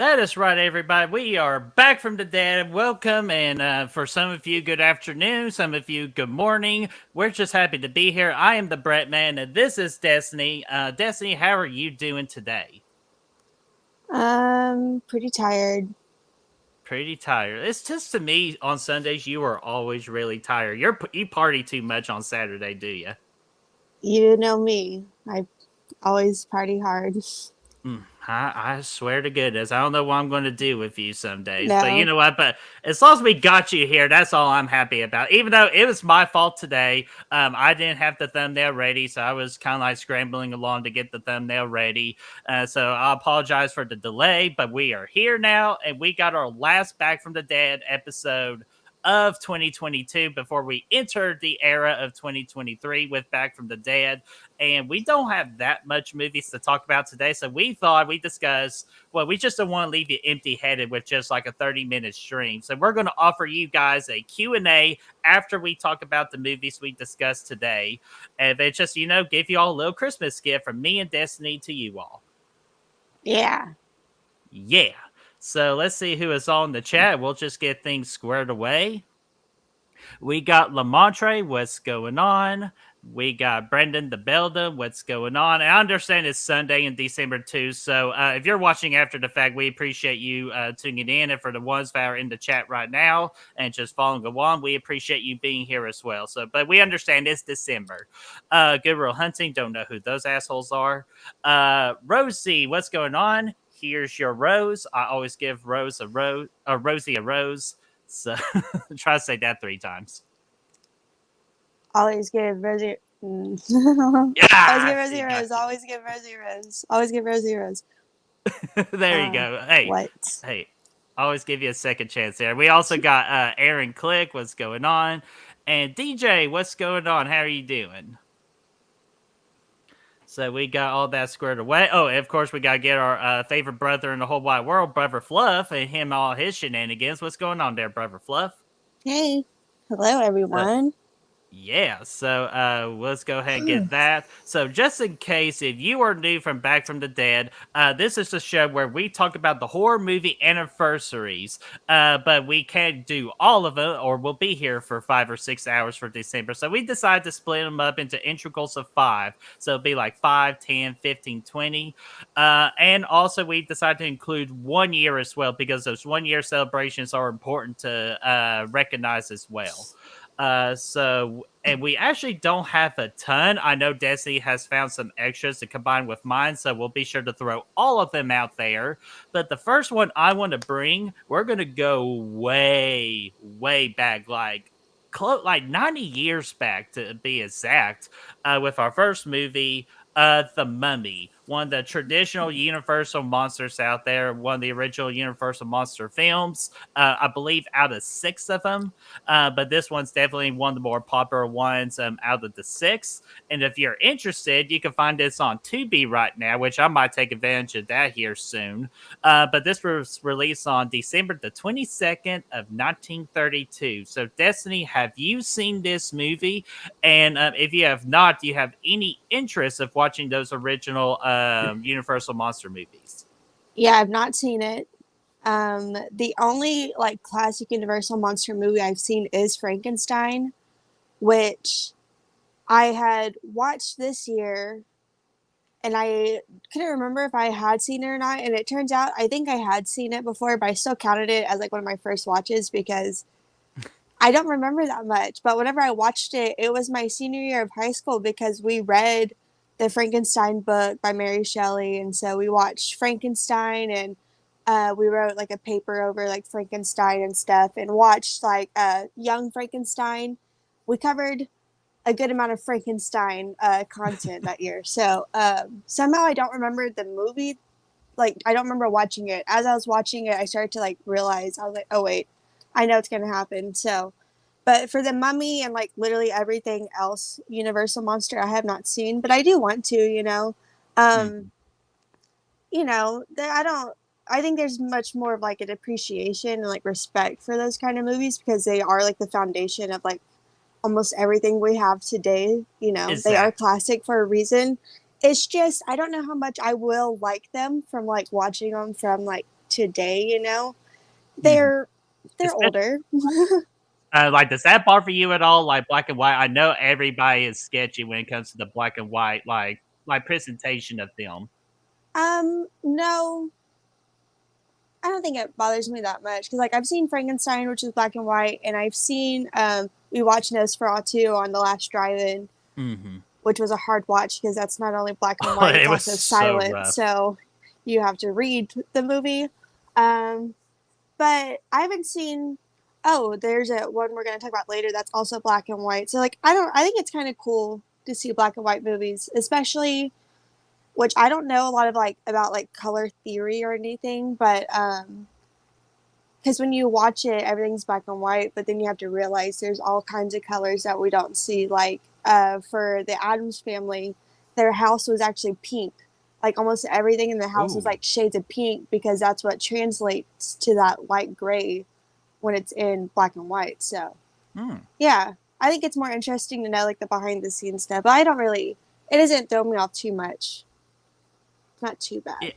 That is right, everybody. We are back from the dead. Welcome, and for some of you, good afternoon. Some of you, good morning. We're just happy to be here. I am the BrettMan, and this is Destiny. Destiny, how are you doing today? Pretty tired. Pretty tired. It's just to me on Sundays, you are always really tired. You party too much on Saturday, do you? You know me. I always party hard. I swear to goodness, I don't know what I'm going to do with you some days, but you No. know what? But as long as we got you here, that's all I'm happy about. Even though it was my fault today, I didn't have the thumbnail ready, so I was kind of like scrambling along to get the thumbnail ready. So I apologize for the delay, but we are here now, and we got our last Back from the Dead episode of 2022 before we entered the era of 2023 with Back from the Dead, and we don't have that much movies to talk about today, so we thought we discuss, well, we just don't want to leave you empty-headed with just like a 30-minute stream, so we're going to offer you guys a Q&A after we talk about the movies we discussed today, and it's just, give you all a little Christmas gift from me and Destiny to you all. Yeah. Yeah. So let's see who is all in the chat. We'll just get things squared away. We got Lamontre, what's going on? We got Brendan the Belda, what's going on? And I understand it's Sunday in December too, so if you're watching after the fact, we appreciate you tuning in. And for the ones that are in the chat right now and just following along, we appreciate you being here as well. So, but we understand it's December. Goodwill Hunting, don't know who those assholes are. Rosie, what's going on? Here's your rose. I always give Rosie a rose. So try to say that 3 times. Always give Rosie. Always Yeah, give Rosie a rose. Always give Rosie a rose. Always give Rosie a rose. There you go. Hey, What? hey, always give you a second chance there. We also got Aaron Click. What's going on? And DJ, what's going on? How are you doing? So we got all that squared away. Oh, and of course, we got to get our favorite brother in the whole wide world, Brother Fluff, and him all his shenanigans. What's going on there, Brother Fluff? Hey. Hello, everyone. Yeah, so let's go ahead and get that. So just in case, if you are new from Back from the Dead, this is the show where we talk about the horror movie anniversaries, but we can't do all of it, or we'll be here for 5 or 6 hours for December. So we decided to split them up into integrals of 5. So it'll be like 5, 10, 15, 20. And also we decided to include 1 year as well, because those 1 year celebrations are important to recognize as well. And we actually don't have a ton. I know Desi has found some extras to combine with mine, so we'll be sure to throw all of them out there. But the first one I want to bring, we're going to go way, way back, like 90 years back to be exact, with our first movie, The Mummy. One of the traditional Universal monsters out there, one of the original Universal monster films. I believe out of 6 of them. But this one's definitely one of the more popular ones out of the 6. And if you're interested, you can find this on Tubi right now, which I might take advantage of that here soon. But this was released on December the 22nd of 1932. So, Destiny, have you seen this movie? And if you have not, do you have any interest of watching those original Universal monster movies? Yeah, I've not seen it. The only like classic Universal monster movie I've seen is Frankenstein, which I had watched this year, and I couldn't remember if I had seen it or not. And it turns out I think I had seen it before, but I still counted it as like one of my first watches because I don't remember that much. But whenever I watched it, it was my senior year of high school because we read the Frankenstein book by Mary Shelley, and so we watched Frankenstein, and we wrote like a paper over like Frankenstein and stuff, and watched like Young Frankenstein. We covered a good amount of Frankenstein content that year. So somehow I don't remember the movie. Like I don't remember watching it. As I was watching it, I started to like realize I was like, oh wait, I know it's gonna happen. So, but for the Mummy and like literally everything else, Universal monster, I have not seen, but I do want to. Um, I don't. I think there's much more of like an appreciation and like respect for those kind of movies because they are like the foundation of like almost everything we have today. They are Exactly. classic for a reason. It's just I don't know how much I will like them from like watching them from like today, you know. Mhm. They're they're Especially, older. like, does that bother you at all? Like black and white? I know everybody is sketchy when it comes to the black and white, like presentation of film. No, I don't think it bothers me that much because like I've seen Frankenstein, which is black and white, and I've seen we watched Nosferatu on the last drive-in, Mhm. which was a hard watch because that's not only black and Oh, white, it's it was also so silent, rough. so you have to read the movie. Um, but I haven't seen. Oh, there's a one we're gonna talk about later that's also black and white. So like I don't. I think it's kind of cool to see black and white movies, especially which I don't know a lot of like about like color theory or anything, but because when you watch it, everything's black and white, but then you have to realize there's all kinds of colors that we don't see. Like for the Adams family, their house was actually pink. Like almost everything in the house was Ooh. like shades of pink because that's what translates to that light gray when it's in black and white. So Hmm. yeah, I think it's more interesting to know like the behind the scenes stuff. But I don't really. It doesn't throw me off too much. It's not too bad.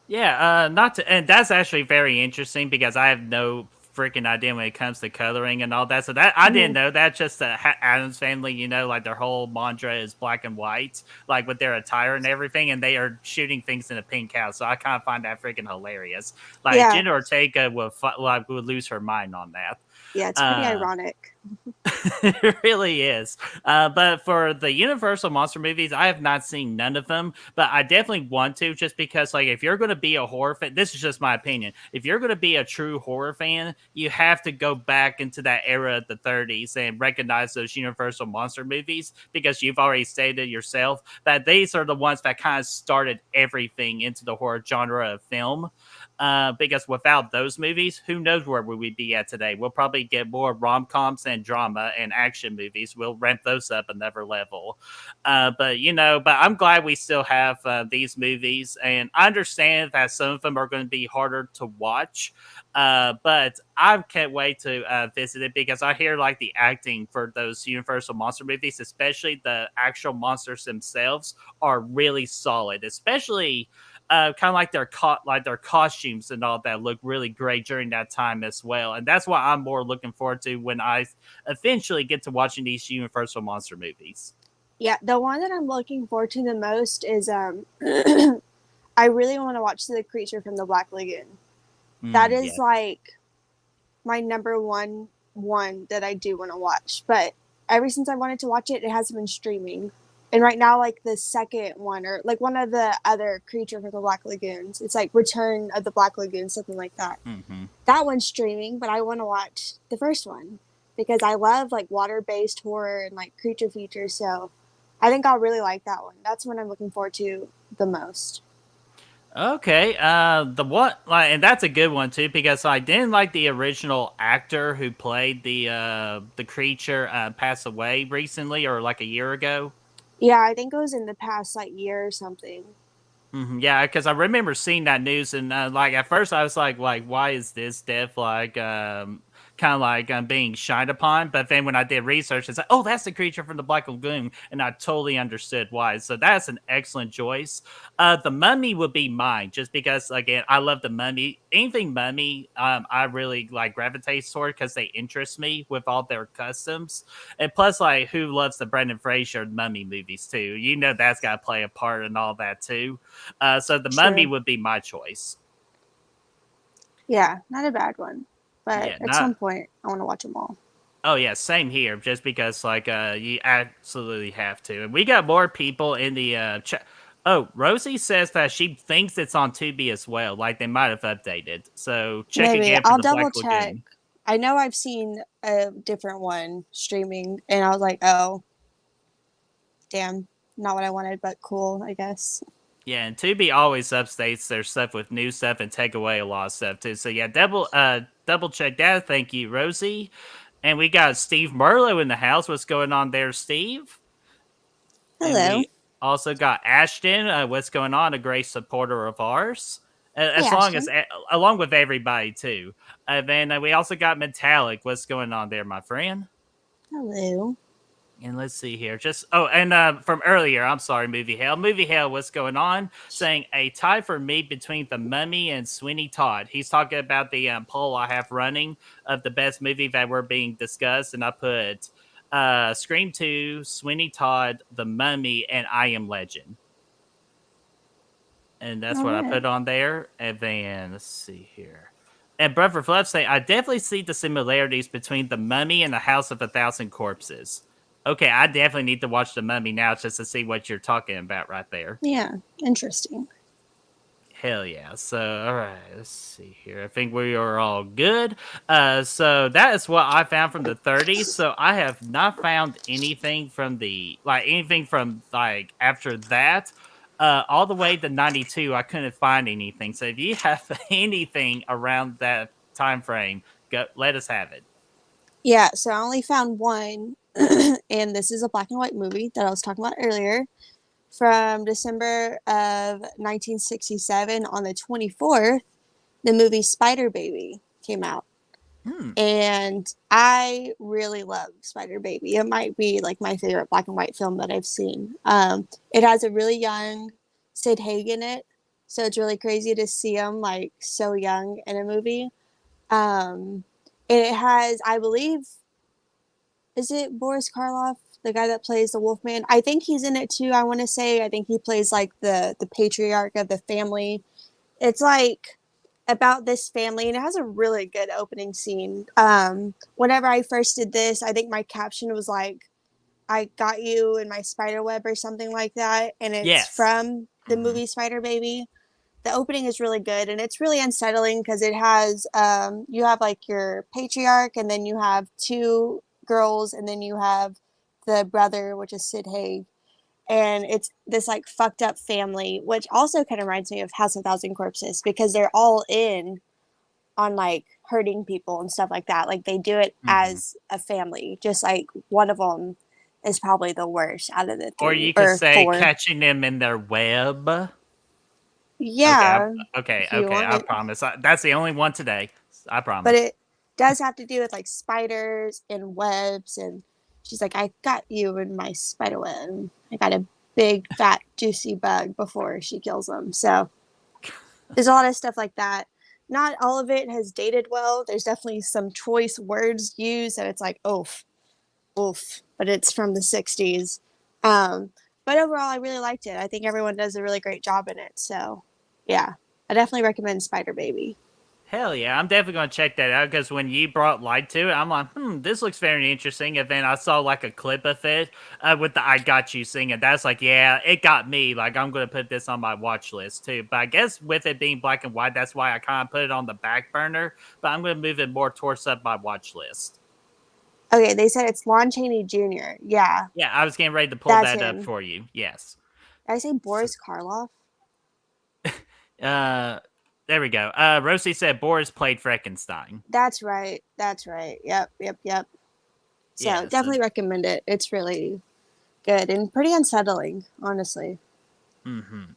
Yeah, not to, and that's actually very interesting because I have no freaking idea when it comes to coloring and all that. So that I didn't Mhm. know that. Just the Adams family, like their whole mantra is black and white, like with their attire and everything, and they are shooting things in a pink house. So I kind of find that freaking hilarious. Like Yeah, Jenna Ortega would lose her mind on that. yeah, it's pretty Uh, ironic. it really is. But for the Universal monster movies, I have not seen none of them, but I definitely want to just because, like, if you're going to be a horror fan, this is just my opinion. If you're going to be a true horror fan, you have to go back into that era of the 30s and recognize those Universal monster movies because you've already stated yourself that these are the ones that kind of started everything into the horror genre of film. Because without those movies, who knows where we would be at today? We'll probably get more rom coms and drama and action movies. We'll ramp those up another level. But I'm glad we still have these movies, and I understand that some of them are going to be harder to watch. But I can't wait to visit it because I hear like the acting for those Universal monster movies, especially the actual monsters themselves, are really solid. Especially kind of like their costumes and all that look really great during that time as well. And that's what I'm more looking forward to when I eventually get to watching these Universal monster movies. Yeah, the one that I'm looking forward to the most is I really want to watch The Creature from the Black Lagoon. That Mm, is yeah. like my number one that I do want to watch. But ever since I wanted to watch it, it hasn't been streaming. And right now, like the second one, or like one of the other Creature from the Black Lagoons, it's like Return of the Black Lagoon, something like that. Hmm. That one's streaming, but I want to watch the first one because I love like water based horror and like creature features. So I think I'll really like that one. That's one I'm looking forward to the most. Okay, the what like, and that's a good one too because I didn't like the original actor who played the creature pass away recently or like a year ago. Yeah, I think it was in the past like year or something. Yeah, because I remember seeing that news, and like at first I was like, why is this death like kind of like being shined upon? But then when I did research, it's like, oh, that's the creature from the Black Lagoon, and I totally understood why. So that's an excellent choice. The Mummy would be mine, just because again I love the Mummy. Anything Mummy, I really like gravitate toward because they interest me with all their customs. And plus, like, who loves the Brendan Fraser Mummy movies too? That's got to play a part in all that too. So the Mummy Sure. would be my choice. Yeah, not a bad one. But Yeah, at not. some point, I want to watch them all. Oh yeah, same here. Just because like you absolutely have to. And we got more people in the chat. Oh, Rosie says that she thinks it's on Tubi as well. Like they might have updated. So check Maybe again for I'll the Black double check. Lagoon. I know I've seen a different one streaming, and I was like, oh, damn, not what I wanted, but cool, I guess. Yeah, and Tubi always updates their stuff with new stuff and take away a lot of stuff too. So yeah, double check that. Thank you, Rosie. And we got Steve Merlo in the house. What's going on there, Steve? And Hello. we also got Ashton. What's going on? A great supporter of ours. Hey, As long as, Ashton. along with everybody too. Then we also got Metallic. What's going on there, my friend? Hello. And let's see here. Just and from earlier, I'm sorry, Movie Hell. Movie Hell, what's going on? Saying a tie for me between The Mummy and Sweeney Todd. He's talking about the poll I have running of the best movie that were being discussed, and I put Scream 2, Sweeney Todd, The Mummy, and I Am Legend. And that's All what I right. put on there. And then let's see here. And Brother Fluff say, I definitely see the similarities between The Mummy and The House of a Thousand Corpses. Okay, I definitely need to watch The Mummy now just to see what you're talking about right there. Yeah, interesting. Hell yeah. So, all right, let's see here. I think we are all good. So that is what I found from the 30s. So I have not found anything from anything from like after that. All the way to 92, I couldn't find anything. So if you have anything around that time frame, go let us have it. Yeah, so I only found one, and this is a black and white movie that I was talking about earlier from December of 1967. On the 24th, the movie Spider Baby came out. Hmm. And I really love Spider Baby. It might be like my favorite black and white film that I've seen. It has a really young Sid Haig in it, so it's really crazy to see him like so young in a movie. Um, and it has, I believe, is it Boris Karloff, the guy that plays the Wolfman? I think he's in it too. I want to say I think he plays like the patriarch of the family. It's like about this family, and it has a really good opening scene. Whenever I first did this, I think my caption was like, I got you in my spider web or something like that, and it's Yes. from the Mm-hmm. movie Spider Baby. The opening is really good, and it's really unsettling because it has you have like your patriarch, and then you have two girls, and then you have the brother, which is Sid Haig, and it's this like fucked up family, which also kind of reminds me of House of Thousand Corpses because they're all in on like hurting people and stuff like that. Like they do it Mm-hmm. as a family. Just like one of them is probably the worst out of the Or three you could or say four. catching them in their web. Okay, Yeah, if you okay. want I it, promise. That's the only one today. I but promise. it does have to do with like spiders and webs. And she's like, I got you in my spider web. I got a big fat juicy bug before she kills them. So there's a lot of stuff like that. Not all of it has dated well. There's definitely some choice words used that it's like, oof, oof, but it's from the 60s. Um, but overall, I really liked it. I think everyone does a really great job in it. So, yeah, I definitely recommend Spider Baby. Hell yeah, I'm definitely gonna check that out because when you brought light to it, I'm like, this looks very interesting. And then I saw like a clip of it with the "I Got You" singing. That's like, yeah, it got me. Like, I'm gonna put this on my watch list too. But I guess with it being black and white, that's why I kind of put it on the back burner. But I'm gonna move it more towards up my watch list. Okay, they said it's Lon Chaney Jr. Yeah, Yeah, I was getting ready to pull that's that up him. for you. Yes. Did I say So, Boris Karloff? uh, there we go. Rosie said Boris played Frankenstein. That's right. That's right. Yep, yep, yep. So Yeah. So definitely recommend it. It's really good and pretty unsettling, honestly.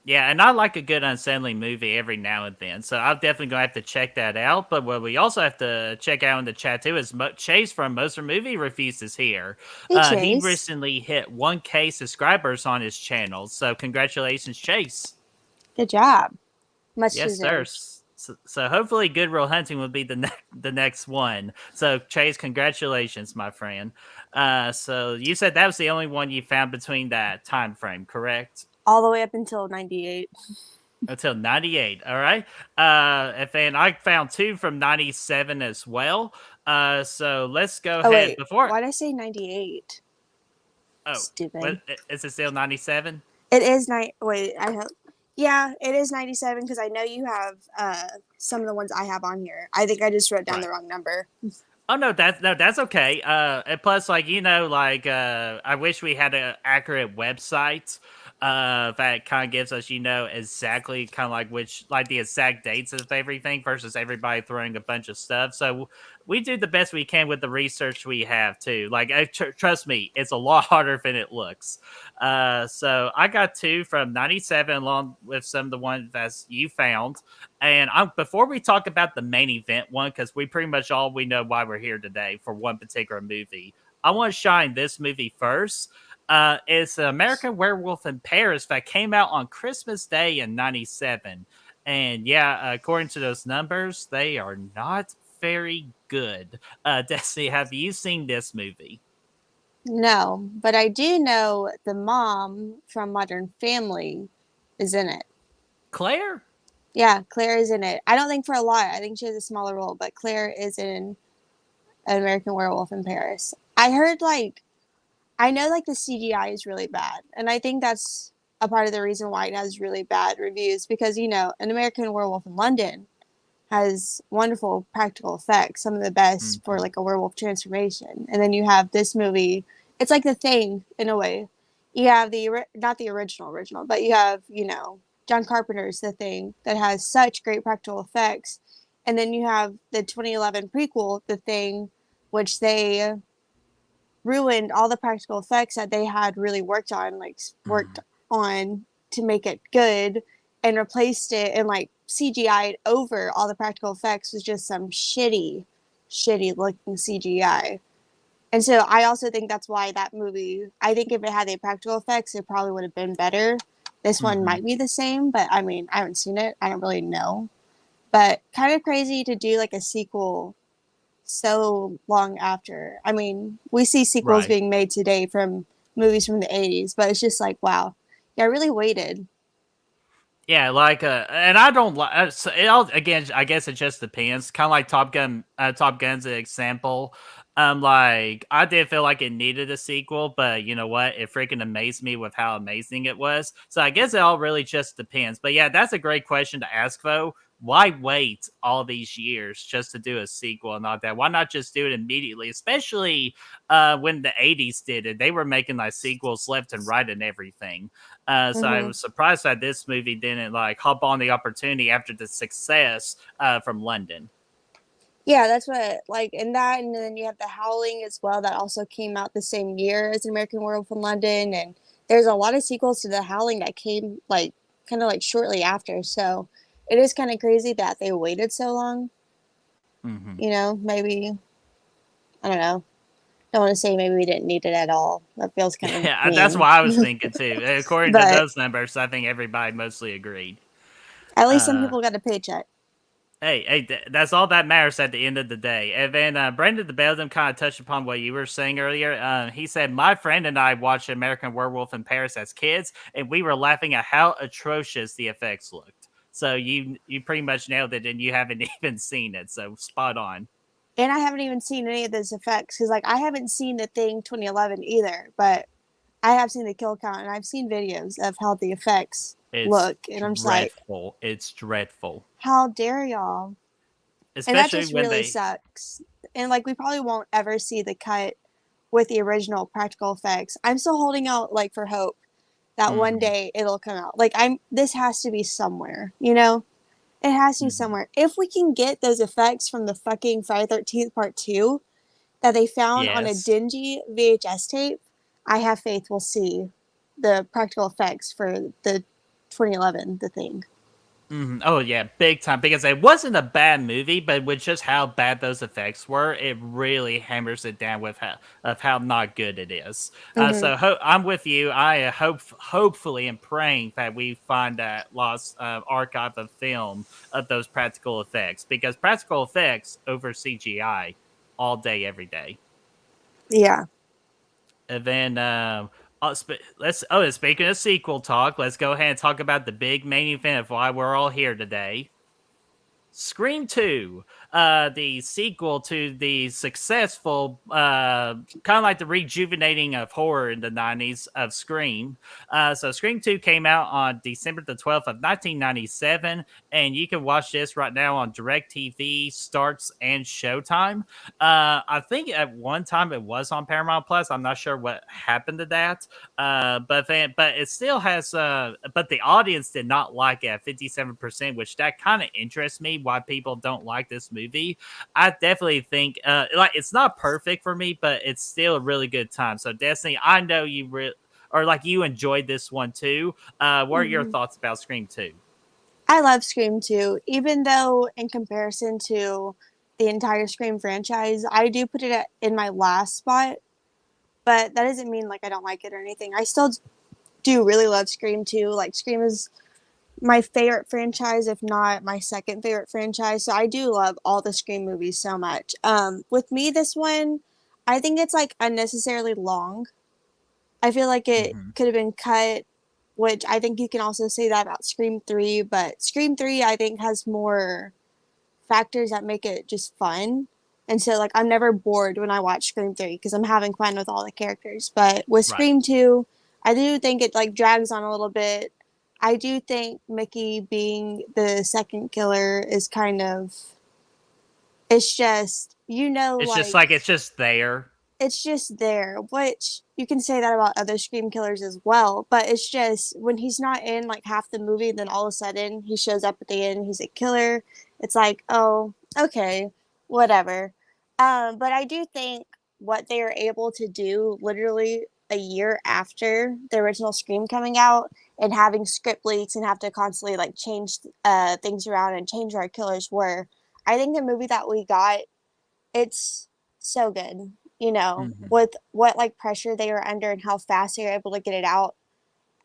yeah, and I like a good unsettling movie every now and then, so I'm definitely gonna have to check that out. But what we also have to check out in the chat too is Chase from Moser Movie Reviews is here. Hey, He Chase. recently hit 1K subscribers on his channel, so congratulations, Chase. Good job. Much Yes, sir. deserved. So hopefully, Good Will Hunting will be the next one. So Chase, congratulations, my friend. So you said that was the only one you found between that time frame, correct? All the way up until 98. Until 98. All right. And then I found two from 97 as well. So let's go Oh, ahead wait. before. Why did I say 98? Oh, what Stupid. is it still 97? It is night. Wait, I hope. Yeah, it is 97 because I know you have some of the ones I have on here. I think I just wrote down Right. the wrong number. Oh no, that's okay. And plus, like I wish we had an accurate website. That kind of gives us, exactly kind of like the exact dates of everything versus everybody throwing a bunch of stuff. So we do the best we can with the research we have too. Like, trust me, it's a lot harder than it looks. So I got two from 97 along with some of the ones that you found. And before we talk about the main event one, because we pretty much all we know why we're here today for one particular movie. I want to shine this movie first. It's American Werewolf in Paris that came out on Christmas Day in '97. And yeah, according to those numbers, they are not very good. Destiny, have you seen this movie? No, but I do know the mom from Modern Family is in it. Claire? Yeah, Claire is in it. I don't think for a lot. I think she has a smaller role, but Claire is in An American Werewolf in Paris. I heard like I know like the CGI is really bad, and I think that's a part of the reason why it has really bad reviews because An American Werewolf in London has wonderful practical effects, some of the best for Mhm. like a werewolf transformation. And then you have this movie. It's like The Thing in a way. You have not the original, but you have John Carpenter's The Thing that has such great practical effects, and then you have the 2011 prequel The Thing, which they ruined all the practical effects that they had really worked Mhm. on to make it good, and replaced it and like CGI'd over all the practical effects with just some shitty looking CGI. And so I also think that's why that movie, I think if it had the practical effects, it probably would have been better. This one Mhm. might be the same, but I mean, I haven't seen it. I don't really know. But kind of crazy to do like a sequel so long after. I mean, we see sequels Right. being made today from movies from the 80s, but it's just like, wow. Yeah, I really waited. Yeah, like, and I don't like. So it all again. I guess it just depends. Kind of like Top Gun. Top Gun's an example. Like I did feel like it needed a sequel, but you know what? It freaking amazed me with how amazing it was. So I guess it all really just depends. But yeah, that's a great question to ask, though. Why wait all these years just to do a sequel and all that? Why not just do it immediately? Especially when the '80s did it, they were making like sequels left and right and everything. So I Hmm. was surprised that this movie didn't like hop on the opportunity after the success from London. Yeah, that's what, like, in that, and then you have The Howling as well, that also came out the same year as American Werewolf in London. And there's a lot of sequels to The Howling that came, like, kind of like shortly after. So it is kind of crazy that they waited so long. Hmm. Maybe, I don't know. Don't want to say maybe we didn't need it at all. That feels kind of Yeah, that's mean. what I was thinking too. According to But those numbers, I think everybody mostly agreed. at least some Uh, people got a paycheck. that's all that matters at the end of the day. And then Brendan the Belgium kind of touched upon what you were saying earlier. He said, "My friend and I watched American Werewolf in Paris as kids, and we were laughing at how atrocious the effects looked." So you pretty much nailed it, and you haven't even seen it. So spot on. And I haven't even seen any of those effects because, like, I haven't seen The Thing 2011 either, but I have seen the kill count and I've seen videos of how the effects It's look. And I'm just like, dreadful. It's dreadful. how dare y'all? And that Especially just when really they sucks. And, like, we probably won't ever see the cut with the original practical effects. I'm still holding out, like, for hope that one Mhm, day it'll come out. Like, this has to be somewhere, It has to be mhm. somewhere. If we can get those effects from the fucking Friday 13th Part 2 that they found on a Yes. dingy VHS tape, I have faith we'll see the practical effects for the 2011 The Thing. Mhm. Oh, yeah, big time, because it wasn't a bad movie, but with just how bad those effects were, it really hammers it down with how not good it is. Mm-hmm. So I'm with you. I hopefully am praying that we find that lost archive of film of those practical effects, because practical effects over CGI all day, every day. Yeah. And then let's speaking of sequel talk, let's go ahead and talk about the big main event of why we're all here today. Scream 2, the sequel to the successful, kind of like the rejuvenating of horror in the '90s of Scream. So Scream 2 came out on December the 12th of 1997, and you can watch this right now on DirecTV, Starts, and Showtime. I think at one time it was on Paramount Plus. I'm not sure what happened to that. But it still has but the audience did not like it at 57%, which that kind of interests me why people don't like this movie. I definitely think like it's not perfect for me, but it's still a really good time. So Destiny, I know or like you enjoyed this one too. What are your Mm-hmm. thoughts about Scream 2? I love Scream 2, even though in comparison to the entire Scream franchise, I do put it in my last spot. but that doesn't mean like I don't like it or anything. I still do really love Scream 2. Like Scream is my favorite franchise, if not my second favorite franchise. So I do love all the Scream movies so much. With me, this one, I think it's like unnecessarily long. I feel like it Hmm. could have been cut, which I think you can also say that about Scream 3, but Scream 3 I think has more factors that make it just fun. And so like I'm never bored when I watch Scream 3 because I'm having fun with all the characters. But with Right. Scream 2, I do think it like drags on a little bit. I do think Mickey being the second killer is kind of, it's just, It's just like like it's just there. it's just there, which you can say that about other Scream killers as well. But it's just when he's not in like half the movie, then all of a sudden he shows up at the end, he's a killer. It's like, oh, okay, whatever. But I do think what they are able to do literally a year after the original Scream coming out and having script leaks and have to constantly like change things around and change our killers were, I think the movie that we got, it's so good, Hmm. with what like pressure they were under and how fast they were able to get it out.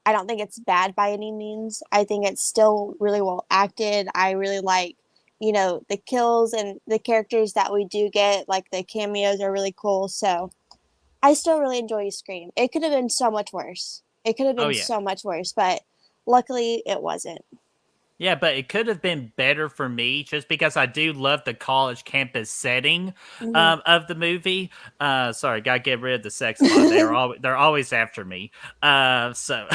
I don't think it's bad by any means. I think it's still really well acted. I really like, the kills and the characters that we do get, like the cameos are really cool. So I still really enjoy Scream. It could have been so much worse. It could have Oh been yeah. so much worse, but luckily it wasn't. Yeah, but it could have been better for me just because I do love the college campus setting Mm-hmm. of the movie. Sorry, gotta get rid of the sex bot. They're always after me. So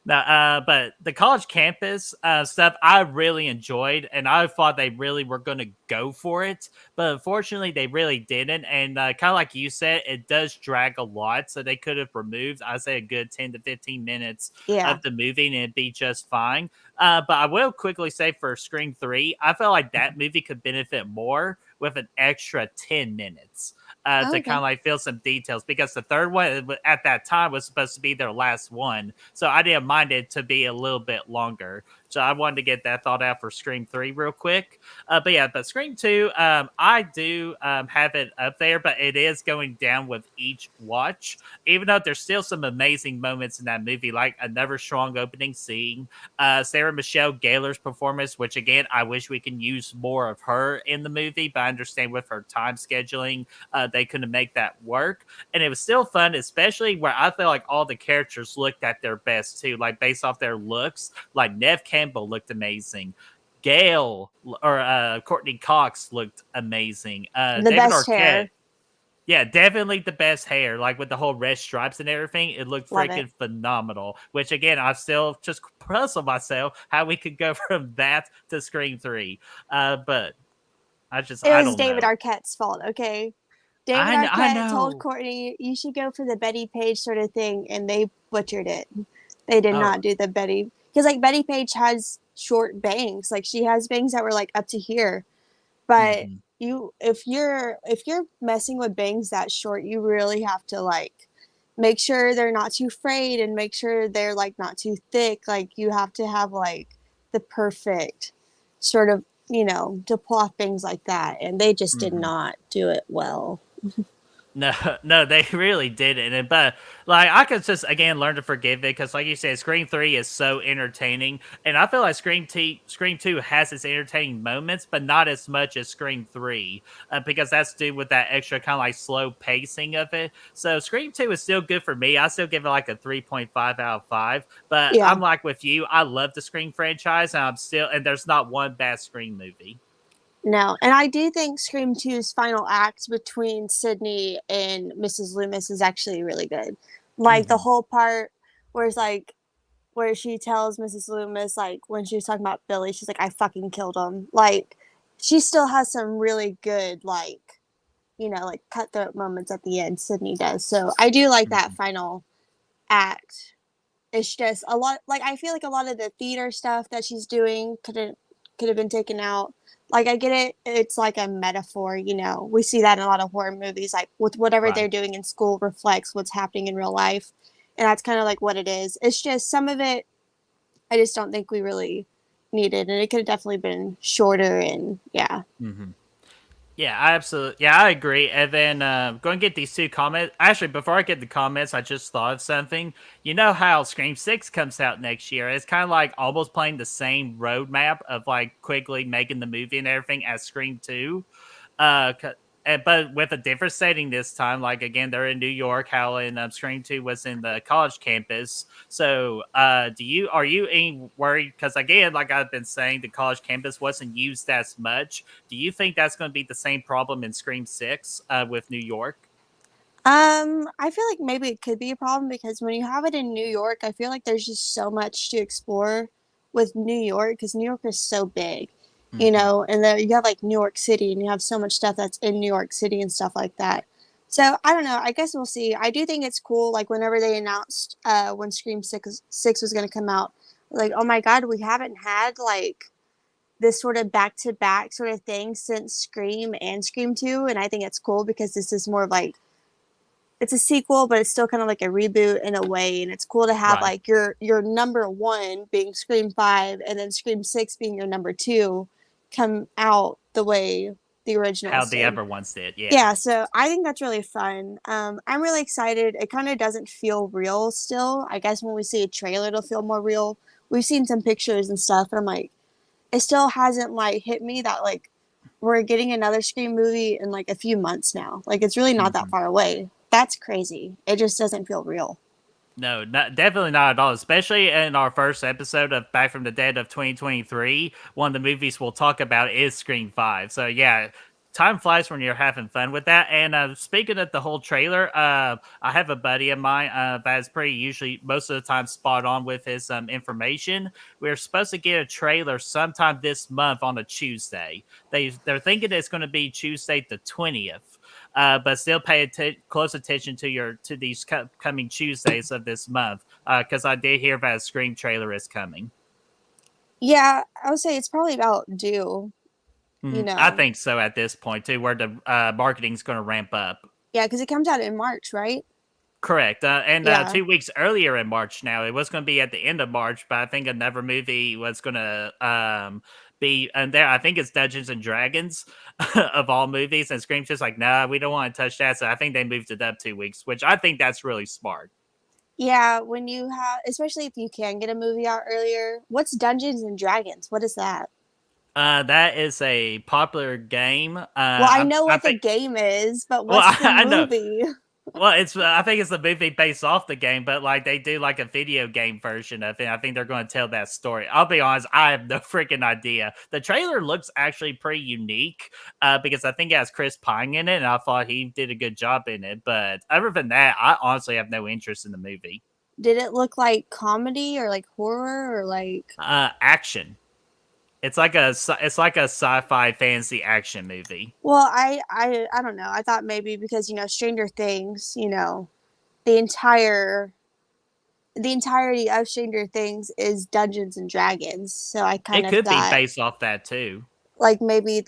no, but the college campus stuff I really enjoyed, and I thought they really were going to go for it, but unfortunately they really didn't. And kind of like you said, it does drag a lot, so they could have removed, I say, a good 10 to 15 minutes Yeah. of the movie, and it'd be just fine. But I will quickly say for Scream 3, I feel like that movie could benefit more with an extra 10 minutes Oh, to kind okay. of like fill some details because the third one at that time was supposed to be their last one. So I didn't mind it to be a little bit longer. So I wanted to get that thought out for Scream 3 real quick. But yeah, but Scream 2, I do have it up there, but it is going down with each watch, even though there's still some amazing moments in that movie, like another strong opening scene, Sarah Michelle Gellar's performance, which again, I wish we can use more of her in the movie, but I understand with her time scheduling, they couldn't make that work. And it was still fun, especially where I feel like all the characters looked at their best too, like based off their looks. Like Nev Campbell looked amazing. Gail or Courtney Cox looked amazing. The David best Arquette, hair. yeah, definitely the best hair. Like with the whole red stripes and everything, it looked Love it. freaking phenomenal. Which again, I still just puzzle myself how we could go from that to Scream 3. But It I was don't David know. Arquette's fault, okay? David I Arquette told know. Courtney, you should go for the Betty Page sort of thing, and they butchered it. They did Oh. not do the Betty. Because, like, Betty Page has short bangs. Like, she has bangs that were, like, up to here. But Mhm. if you're messing with bangs that short, you really have to, like, make sure they're not too frayed and make sure they're, like, not too thick. Like, you have to have, like, the perfect sort of, to pull off things like that. And they just did Mhm. not do it well. No, no, they really didn't. But like, I could just again learn to forgive it because, like you said, Scream 3 is so entertaining, and I feel like Scream 2 has its entertaining moments, but not as much as Scream 3 because that's due with that extra kind of like slow pacing of it. So Scream 2 is still good for me. I still give it like a 3.5 out of 5. But Yeah. I'm like with you, I love the Scream franchise, and there's not one bad Scream movie. No, and I do think Scream Two's final act between Sydney and Mrs. Loomis is actually really good. Like the Hmm. whole part where it's like where she tells Mrs. Loomis, like when she was talking about Billy, she's like, "I fucking killed him." Like she still has some really good like cutthroat moments at the end. Sydney does, so I do like that Hmm. final act. It's just a lot. Like I feel like a lot of the theater stuff that she's doing could have been taken out. Like I get it. It's like a metaphor. We see that in a lot of horror movies. Like with whatever they're Right. doing in school reflects what's happening in real life, and that's kind of like what it is. It's just some of it. I just don't think we really needed, and it could have definitely been shorter. And yeah, Hmm. Yeah, I absolutely. Yeah, I agree. And then going to get these two comments. Actually, before I get the comments, I just thought of something. You know how Scream 6 comes out next year? It's kind of like almost playing the same roadmap of like quickly making the movie and everything as Scream 2. Uh, but with a different setting this time. Like again, they're in New York. How in Scream 2 was in the college campus. So, are you any worried? Because again, like I've been saying, the college campus wasn't used as much. Do you think that's going to be the same problem in Scream 6 with New York? I feel like maybe it could be a problem because when you have it in New York, I feel like there's just so much to explore with New York because New York is so big, Hmm. and there you have like New York City and you have so much stuff that's in New York City and stuff like that. So I don't know. I guess we'll see. I do think it's cool. Like whenever they announced when Scream 6 was going to come out, like oh my god, we haven't had like this sort of back to back sort of thing since Scream and Scream 2, and I think it's cool because this is more of like it's a sequel, but it's still kind of like a reboot in a way. And it's cool to have Right. like your number one being Scream 5 and then Scream 6 being your number two come out the way the How originals the did. other ones did. Yeah. Yeah, so I think that's really fun. I'm really excited. It kind of doesn't feel real still. I guess when we see a trailer, it'll feel more real. We've seen some pictures and stuff, and I'm like, it still hasn't like hit me that like we're getting another Scream movie in like a few months now. Like it's really not that Hmm. far away. That's crazy. It just doesn't feel real. No, definitely not at all. Especially in our first episode of Back from the Dead of 2023, one of the movies we'll talk about is Scream 5. So yeah, time flies when you're having fun with that. And speaking of the whole trailer, I have a buddy of mine that is pretty usually most of the time spot on with his information. We're supposed to get a trailer sometime this month on a Tuesday. They're thinking it's going to be Tuesday the 20th. But still pay close attention to these coming Tuesdays of this month because I did hear that a Scream trailer is coming. Yeah, I would say it's probably about due, you I know. think so at this point too, where the marketing's going to ramp up. Yeah, because it comes out in March, right? Correct. And Yeah. 2 weeks earlier in March now, it was going to be at the end of March, but I think another movie was going to be, and there, I think it's Dungeons and Dragons of all movies. And Scream's just like, nah, we don't want to touch that. So I think they moved it up 2 weeks, which I think that's really smart. Yeah, when you have, especially if you can get a movie out earlier. What's Dungeons and Dragons? What is that? That is a popular game. Well, I know I what the think. game is, but Well, what's the I know. movie? Well, it's. I think it's the movie based off the game, but like they do like a video game version of it. I think they're going to tell that story. I'll be honest, I have no freaking idea. The trailer looks actually pretty unique, because I think it has Chris Pine in it, and I thought he did a good job in it. But other than that, I honestly have no interest in the movie. Did it look like comedy or like horror or like Action. It's like a sci-fi fantasy action movie. well, I don't know. I thought maybe because Stranger Things, the entire the entirety of Stranger Things is Dungeons and Dragons. So I kind It of could be thought based off that too. like maybe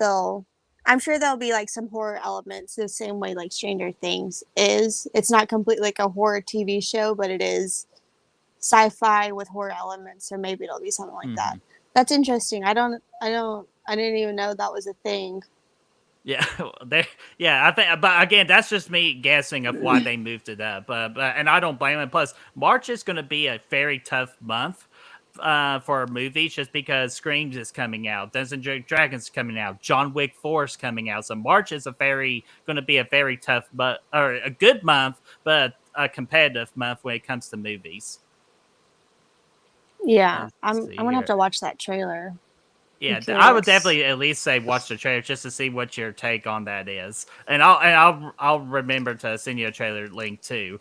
I'm sure there'll be like some horror elements the same way like Stranger Things is. It's not completely like a horror TV show, but it is sci-fi with horror elements, so maybe it'll be something like that. Hmm. That's interesting. I didn't even know that was a thing. Yeah, they. Yeah, I think, but again, that's just me guessing of why they moved it up. And I don't blame them. Plus, March is going to be a very tough month for movies, just because Screams is coming out, Dungeons and Dragons coming out, John Wick 4 is coming out. So March is a very going to be a very tough, but or a good month, but a competitive month when it comes to movies. Yeah, Let's I'm see gonna have to here. watch that trailer. I'm Yeah, I would curious. definitely at least say watch the trailer just to see what your take on that is, and I'll remember to send you a trailer link too.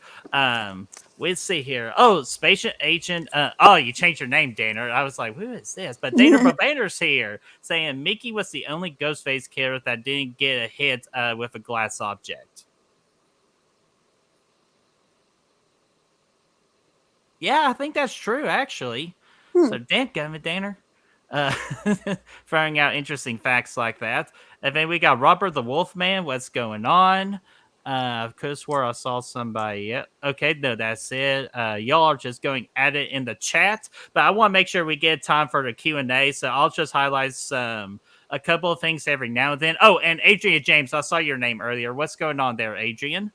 Let's see here. Oh, Spatial Agent. Oh, you changed your name, Danner. I was like, who is this? But Danner Bobanner's here saying Mickey was the only Ghostface killer that didn't get a hit with a glass object. Yeah, I think that's true, actually. Hmm. So, damn gummit, Danner. Uh, Throwing out interesting facts like that. And then we got Robert the Wolfman. What's going on? Could have swore I saw somebody. Yeah. Okay, no, that's it. Y'all are just going at it in the chat, but I want to make sure we get time for the Q&A, so I'll just highlight some a couple of things every now and then. Oh, and Adrian James, I saw your name earlier. What's going on there, Adrian?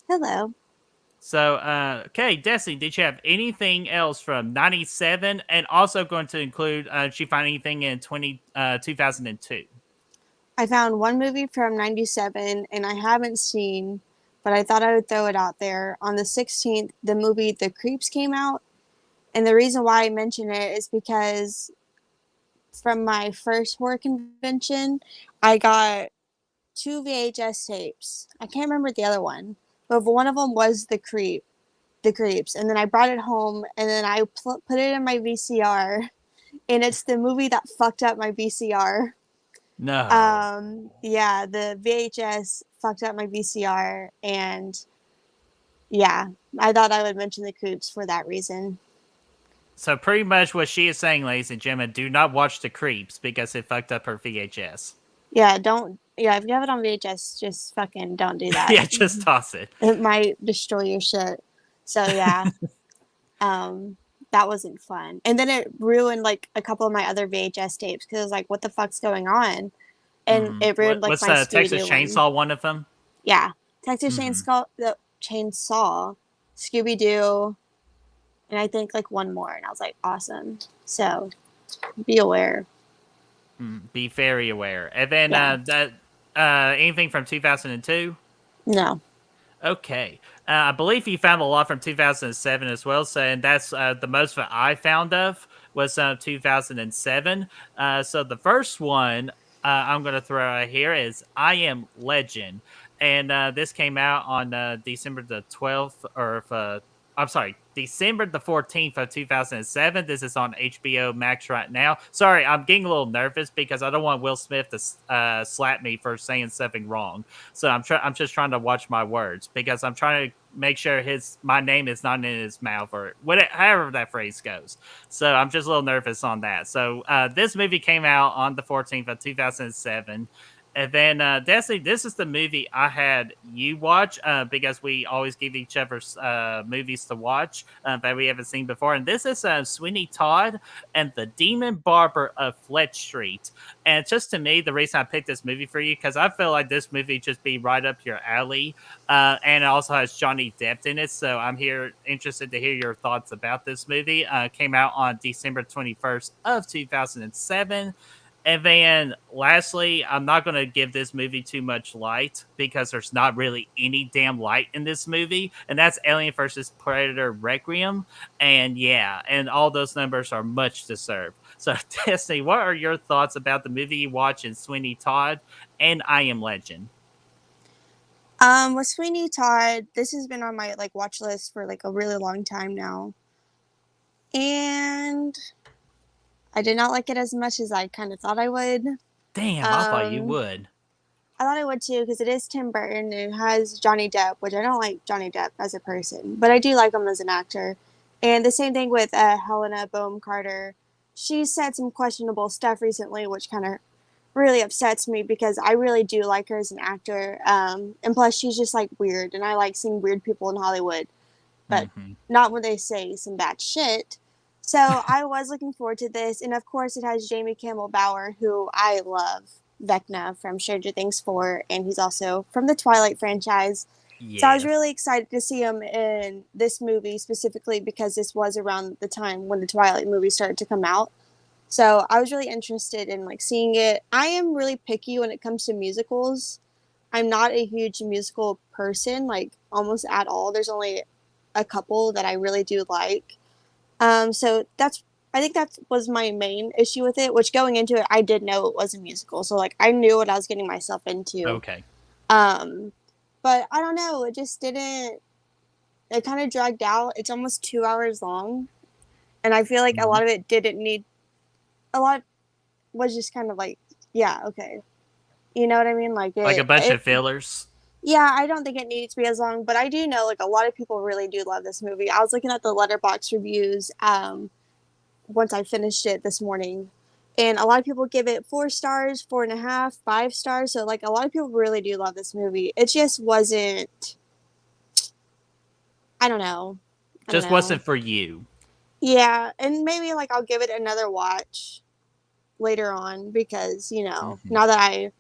Hello. So, okay, Destiny, did you have anything else from 97? And also going to include, did you find anything in 2002? I found one movie from 97 and I haven't seen, but I thought I would throw it out there. On the 16th, the movie The Creeps came out. And the reason why I mention it is because from my first horror convention, I got two VHS tapes. I can't remember the other one, but one of them was The Creeps. And then I brought it home and then I put it in my VCR. And it's the movie that fucked up my VCR. No. Yeah, the VHS fucked up my VCR, and yeah, I thought I would mention The Creeps for that reason. So pretty much what she is saying, ladies and gentlemen, do not watch The Creeps because it fucked up her VHS. Yeah, don't. Yeah, if you have it on VHS, just fucking don't do that. Yeah, just toss it. It might destroy your shit. So yeah, that wasn't fun. And then it ruined like a couple of my other VHS tapes because I was like, what the fuck's going on? And it ruined like What's my Texas Scooby-Doo one. Chainsaw one of them? Yeah, Texas Chainsaw, Scooby Doo, and I think like one more. And I was like, awesome. So be aware. Be very aware. And then anything from 2002? No. Okay. I believe you found a lot from 2007 as well, saying that's the most that I found of was 2007. So the first one I'm going to throw out here is I Am Legend. And this came out on December the 12th, I'm sorry, December the 14th of 2007. This is on HBO Max right now. Sorry, I'm getting a little nervous because I don't want Will Smith to slap me for saying something wrong. So I'm just trying to watch my words because I'm trying to make sure my name is not in his mouth or whatever, however that phrase goes. So I'm just a little nervous on that. So this movie came out on the 14th of 2007. And then, Destiny, this is the movie I had you watch because we always give each other movies to watch that we haven't seen before. And this is Sweeney Todd and the Demon Barber of Fletch Street. And just to me, the reason I picked this movie for you, because I feel like this movie just be right up your alley. And it also has Johnny Depp in it. So I'm interested to hear your thoughts about this movie. Came out on December 21st of 2007. And then lastly, I'm not going to give this movie too much light because there's not really any damn light in this movie. And that's Alien vs. Predator Requiem. And yeah, and all those numbers are much deserved. So, Destiny, what are your thoughts about the movie you watch in Sweeney Todd and I Am Legend? With Sweeney Todd, this has been on my like watch list for like a really long time now. And I did not like it as much as I kind of thought I would. Damn, I thought you would. I thought I would too because it is Tim Burton and it has Johnny Depp, which I don't like Johnny Depp as a person, but I do like him as an actor. And the same thing with Helena Bonham Carter. She said some questionable stuff recently, which kind of really upsets me because I really do like her as an actor. And plus, she's just like weird, and I like seeing weird people in Hollywood, but not when they say some bad shit. So I was looking forward to this, and of course, it has Jamie Campbell Bower, who I love, Vecna from Stranger Things 4, and he's also from the Twilight franchise. Yes. So I was really excited to see him in this movie specifically because this was around the time when the Twilight movie started to come out. So I was really interested in like seeing it. I am really picky when it comes to musicals. I'm not a huge musical person, like almost at all. There's only a couple that I really do like. So I think that was my main issue with it, which going into it, I did know it was a musical. So like I knew what I was getting myself into. Okay. But I don't know, it just didn't, it kind of dragged out. It's almost 2 hours long. And I feel like a lot of it didn't need, a lot was just kind of like, yeah, okay. You know what I mean? Like a bunch of fillers. Yeah, I don't think it needed to be as long, but I do know like a lot of people really do love this movie. I was looking at the Letterboxd reviews once I finished it this morning, and a lot of people give it 4 stars, 4.5, 5 stars. So like a lot of people really do love this movie. It just wasn't. I don't know. Wasn't for you. Yeah, and maybe like I'll give it another watch. later on because, Mhm. now that I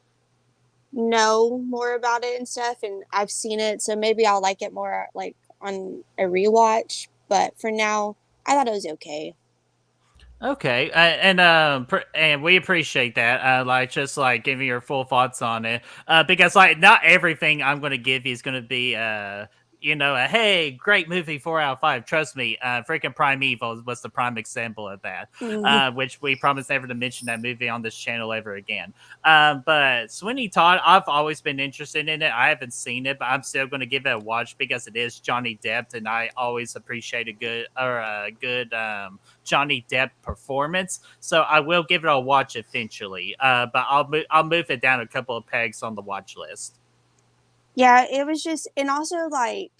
know more about it and stuff and I've seen it, so maybe I'll like it more like on a rewatch. But for now, I thought it was okay. Okay, and we appreciate that. Like just like giving your full thoughts on it, because like not everything I'm going to give you is going to be, a hey, great movie, 4 out of 5. Trust me, freaking Primeval was the prime example of that. Mm, Which we promise never to mention that movie on this channel ever again. But Sweeney Todd, I've always been interested in it. I haven't seen it, but I'm still going to give it a watch because it is Johnny Depp, and I always appreciate a good Johnny Depp performance. So I will give it a watch eventually. But I'll move it down a couple of pegs on the watch list. yeah, it was just, and also like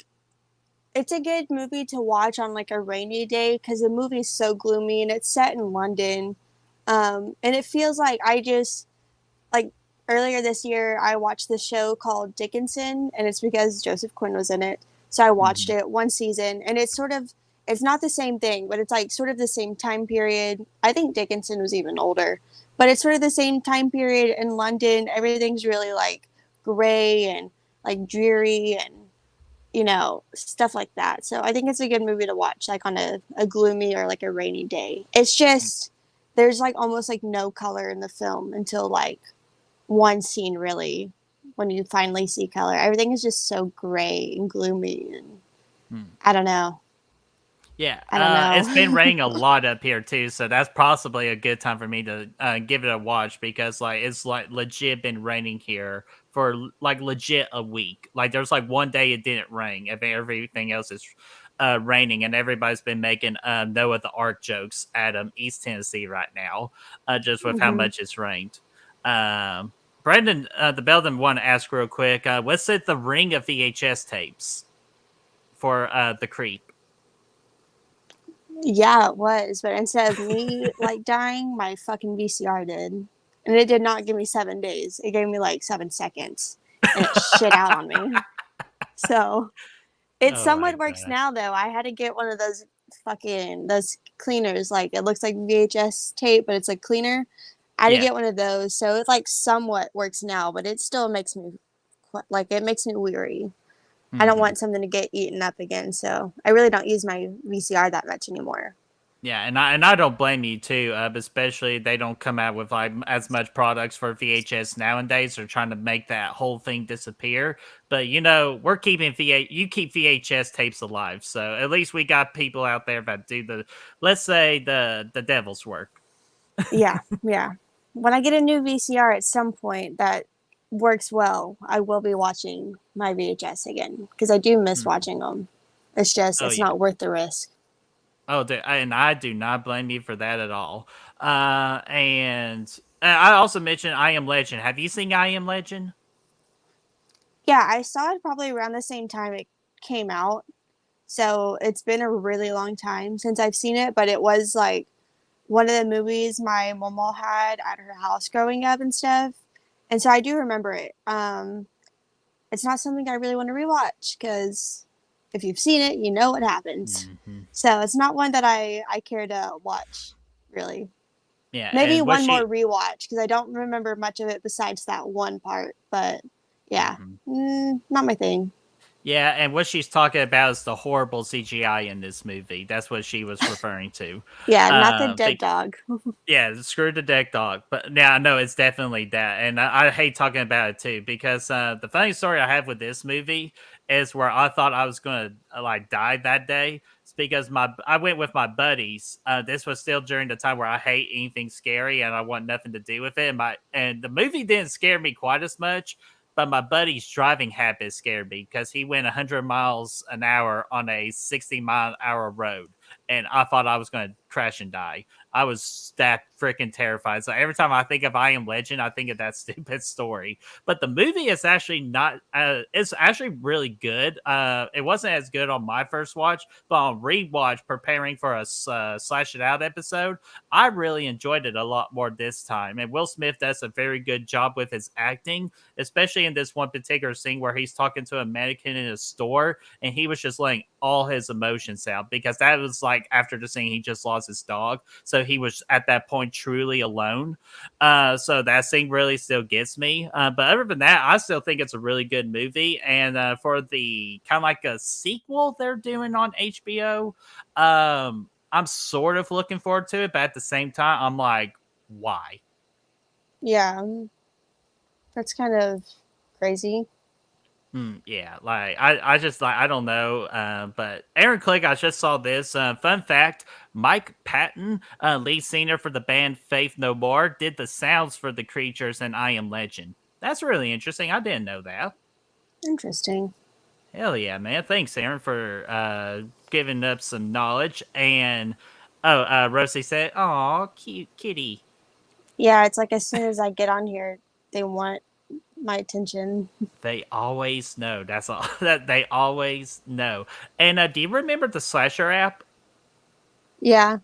it's a good movie to watch on like a rainy day because the movie's so gloomy and it's set in London. And it feels like like earlier this year I watched this show called Dickinson, and it's because Joseph Quinn was in it. So I watched Hmm. it one season, and it's not the same thing, but it's like sort of the same time period. I think Dickinson was even older, but it's sort of the same time period in London. Everything's really like gray and like dreary and stuff like that. So I think it's a good movie to watch like on a gloomy or like a rainy day. It's just there's like almost like no color in the film until like one scene really when you finally see color. Everything is just so gray and gloomy and I don't know. Yeah, I don't it's been know. raining a lot up here too, so that's possibly a good time for me to give it a watch because like it's like legit been raining here for like legit a week. Like there's like one day it didn't rain, and everything else is raining, and everybody's been making Noah the Ark jokes at East Tennessee right now, just with how Mhm. much it's rained. Um, Brandon, the Belden want to ask real quick, what's it the ring of VHS tapes for the Creep? Yeah, it was, but instead of me like dying, my fucking VCR did. And it did not give me 7 days. It gave me like 7 seconds. And it shit out on me. So it Oh my somewhat works gosh. now though. I had to get one of those cleaners. Like it looks like VHS tape, but it's like cleaner. I had to Yeah. get one of those, so it like somewhat works now, but it still makes me like it makes me weary. I don't Mhm. want something to get eaten up again, so I really don't use my VCR that much anymore. Yeah, and I don't blame you too. Especially they don't come out with like as much products for VHS nowadays. They're trying to make that whole thing disappear. But we're keeping you keep VHS tapes alive. So at least we got people out there that do let's say the devil's work. Yeah, yeah. When I get a new VCR at some point that works well, I will be watching my VHS again because I do miss Mhm. watching them. It's just Oh it's yeah. not worth the risk. Oh, and I do not blame you for that at all. And I also mentioned I Am Legend. Have you seen I Am Legend? Yeah, I saw it probably around the same time it came out. So it's been a really long time since I've seen it, but it was like one of the movies my mom had at her house growing up and stuff. And so I do remember it. It's not something I really want to rewatch because if you've seen it, you know what happens. Hmm. So it's not one that I care to watch, really. Yeah, Maybe and what one more she rewatch because I don't remember much of it besides that one part. But yeah, Mhm. not my thing. Yeah, and what she's talking about is the horrible CGI in this movie. That's what she was referring to. Yeah, not the dead Big, dog. yeah, screw the deck dog. But yeah, no, it's definitely that, and I hate talking about it too because the funny story I have with this movie is where I thought I was gonna like die that day. It's because I went with my buddies. This was still during the time where I hate anything scary and I want nothing to do with it. And the movie didn't scare me quite as much, but my buddy's driving habit scared me because he went 100 miles an hour on a 60-mile-an-hour road, and I thought I was going to crash and die. I was that freaking terrified. So every time I think of I Am Legend, I think of that stupid story. But the movie is actually not. It's actually really good. It wasn't as good on my first watch, but on rewatch, preparing for a slash it out episode, I really enjoyed it a lot more this time. And Will Smith does a very good job with his acting, especially in this one particular scene where he's talking to a mannequin in a store and he was just letting all his emotions out because that was like after the scene he just lost his dog. So he was at that point truly alone. So that scene really still gets me. But other than that, I still think it's a really good movie. And for the kind of like a sequel they're doing on HBO, I'm sort of looking forward to it, but at the same time, I'm like, why? Yeah, that's kind of crazy. Yeah, like I just like I don't know, but Aaron Click, I just saw this. Fun fact: Mike Patton, lead singer for the band Faith No More, did the sounds for the creatures in I Am Legend. That's really interesting. I didn't know that. Interesting. Hell yeah, man! Thanks, Aaron, for giving up some knowledge. And oh, Rosie said, "Aw, cute kitty." Yeah, it's like as soon as I get on here, they want my attention. They always know. That's all. That they always know. And do you remember the Slasher app? Yeah.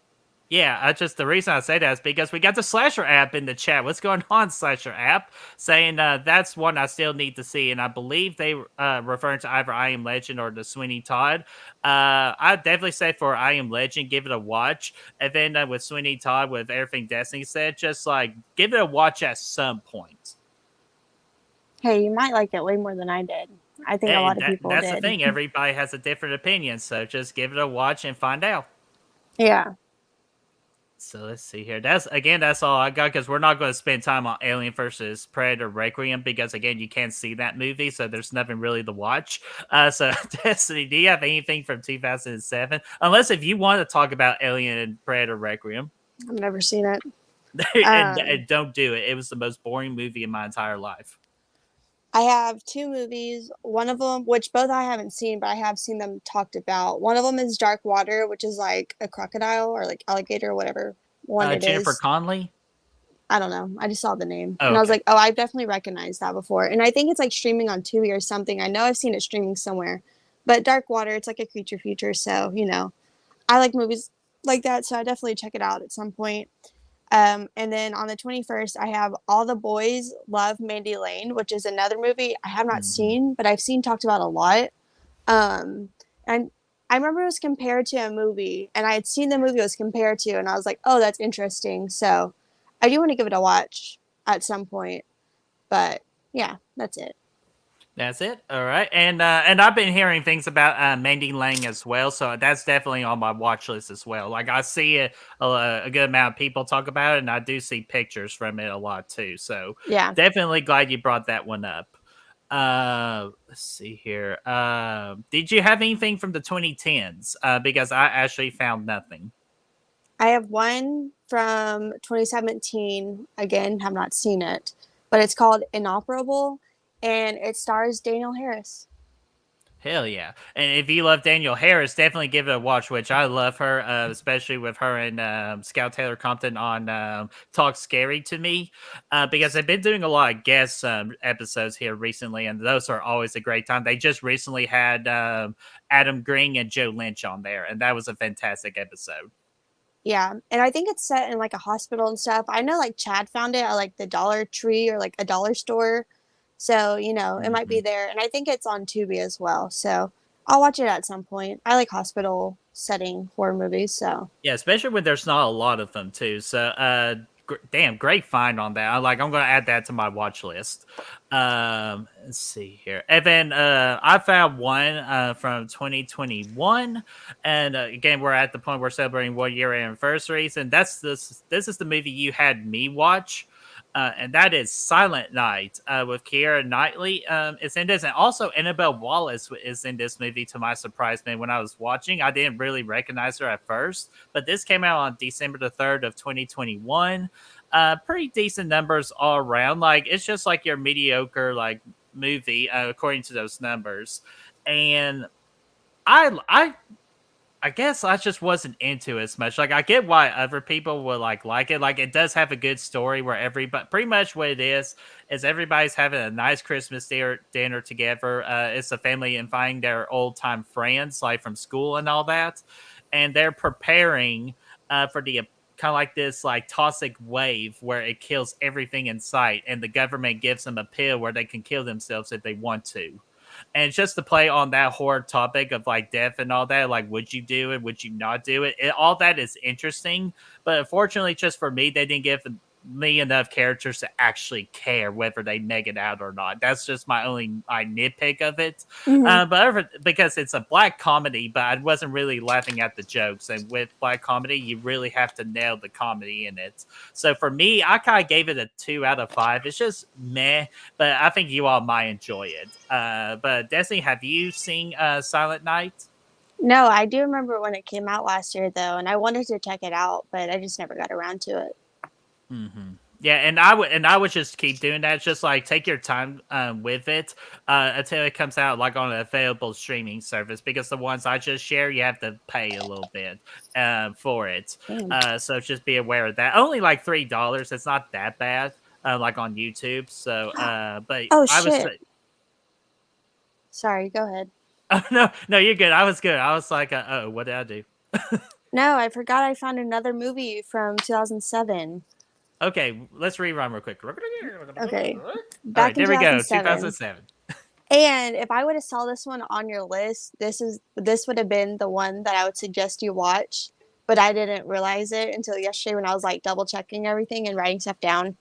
Yeah, I just the reason I say that is because we got the Slasher app in the chat. What's going on, Slasher app? Saying that's one I still need to see, and I believe they referring to either I Am Legend or the Sweeney Todd. I definitely say for I Am Legend, give it a watch, and then with Sweeney Todd, with everything Destiny said, just like give it a watch at some point. Hey, you might like it way more than I did. I think a lot And of people that's the did. thing. Everybody has a different opinion, so just give it a watch and find out. Yeah. So let's see here. That's all I got because we're not going to spend time on Alien versus Predator Requiem because again, you can't see that movie, so there's nothing really to watch. So Destiny, do you have anything from 2007? Unless if you want to talk about Alien and Predator Requiem, I've never seen it. and don't do it. It was the most boring movie in my entire life. I have two movies. One of them, which both I haven't seen, but I have seen them talked about. One of them is Dark Water, which is like a crocodile or like alligator or whatever one it Jennifer is. Connelly. I don't know. I just saw the name Oh, and I was okay. like, oh, I've definitely recognized that before. And I think it's like streaming on Tubi or something. I know I've seen it streaming somewhere. But Dark Water, it's like a creature feature. So, I like movies like that. So I definitely check it out at some point. And then on the 21st, I have All the Boys Love Mandy Lane, which is another movie I have not Mhm. seen, but I've seen talked about a lot. And I remember it was compared to a movie, and I had seen the movie it was compared to, and I was like, oh, that's interesting. So I do want to give it a watch at some point. But yeah, that's it. That's it. All right, and I've been hearing things about Mandy Lang as well, so that's definitely on my watch list as well. Like I see a good amount of people talk about it, and I do see pictures from it a lot too. So Yeah. definitely glad you brought that one up. Let's see here. Did you have anything from the 2010s? Because I actually found nothing. I have one from 2017. Again, have not seen it, but it's called Inoperable, and it stars Daniel Harris. Hell yeah! And if you love Daniel Harris, definitely give it a watch. Which I love her, especially with her and Scout Taylor Compton on Talk Scary to Me, because they've been doing a lot of guest episodes here recently, and those are always a great time. They just recently had Adam Green and Joe Lynch on there, and that was a fantastic episode. Yeah, and I think it's set in like a hospital and stuff. I know like Chad found it at like the Dollar Tree or like a dollar store. So, it might be Mhm. there. And I think it's on Tubi as well. So I'll watch it at some point. I like hospital setting horror movies. So Yeah, especially when there's not a lot of them too. So, damn, great find on that. I'm going to add that to my watch list. Let's see here, and then I found one from 2021, and again, we're at the point we're celebrating 1 year anniversaries, and that's this. This is the movie you had me watch. And that is Silent Night with Keira Knightley. Is in this, and also Annabelle Wallace is in this movie. To my surprise, man, when I was watching, I didn't really recognize her at first, but this came out on December the 3rd of 2021. Pretty decent numbers all around. Like it's just like your mediocre like movie according to those numbers, and I guess I just wasn't into it as much. Like I get why other people would like it. Like it does have a good story where everybody pretty much what it is everybody's having a nice Christmas dinner together. It's a family inviting their old time friends like from school and all that, and they're preparing for the kind of like this like toxic wave where it kills everything in sight, and the government gives them a pill where they can kill themselves if they want to. And just to play on that horror topic of like death and all that, like would you do it, would you not do it, all that is interesting. But unfortunately, just for me, they didn't give me enough characters to actually care whether they make it out or not. That's just my only nitpick of it. Mhm. Because it's a black comedy, but I wasn't really laughing at the jokes. And with black comedy, you really have to nail the comedy in it. So for me, I kind of gave it a 2 out of 5. It's just meh, but I think you all might enjoy it. But Destiny, have you seen Silent Night? No, I do remember when it came out last year though, and I wanted to check it out, but I just never got around to it. Yeah, and I would just keep doing that. Just like take your time with it until it comes out like on an available streaming service. Because the ones I just share, you have to pay a little bit for it. Damn. So just be aware of that. Only like $3. It's not that bad. Like on YouTube. So, but Oh I was. shit. Sorry, go ahead. Oh, no, you're good. I was good. I was like, oh, what did I do? No, I forgot I found another movie from 2007. Okay, let's rerun real quick. Okay. All right, Back in there we go. 2007. 2007. And if I would have saw this one on your list, this would have been the one that I would suggest you watch. But I didn't realize it until yesterday when I was like double checking everything and writing stuff down.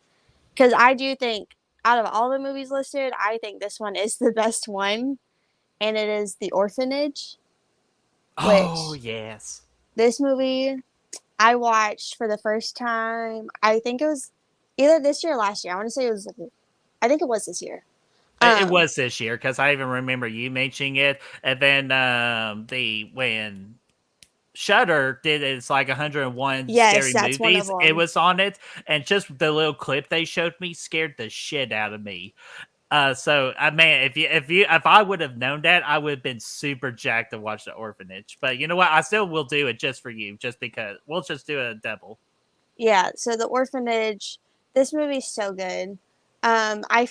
Because I do think out of all the movies listed, I think this one is the best one, and it is The Orphanage. Oh, Which yes. this movie I watched for the first time. I think it was either this year or last year. I want to say it was. I think it was this year. It Um, was this year because I even remember you mentioning it. And then when Shudder did its like 101 yes, scary that's one of movies, it them. was on it, and just the little clip they showed me scared the shit out of me. So I mean, if I would have known that, I would have been super jacked to watch The Orphanage. But you know what? I still will do it just for you, just because we'll just do a double. Yeah, so The Orphanage. This movie's so good. I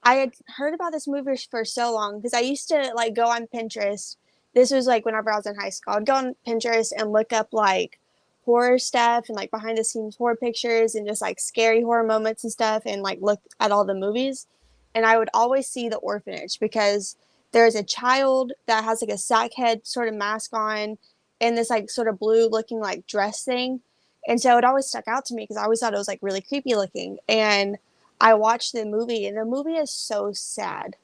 had heard about this movie for so long because I used to like go on Pinterest. This was like whenever I was in high school. I'd go on Pinterest and look up like horror stuff and like behind the scenes horror pictures and just like scary horror moments and stuff and like look at all the movies. And I would always see The Orphanage because there's a child that has like a sack head sort of mask on and this like sort of blue looking like dress thing. And so it always stuck out to me because I always thought it was like really creepy looking. And I watched the movie, and the movie is so sad.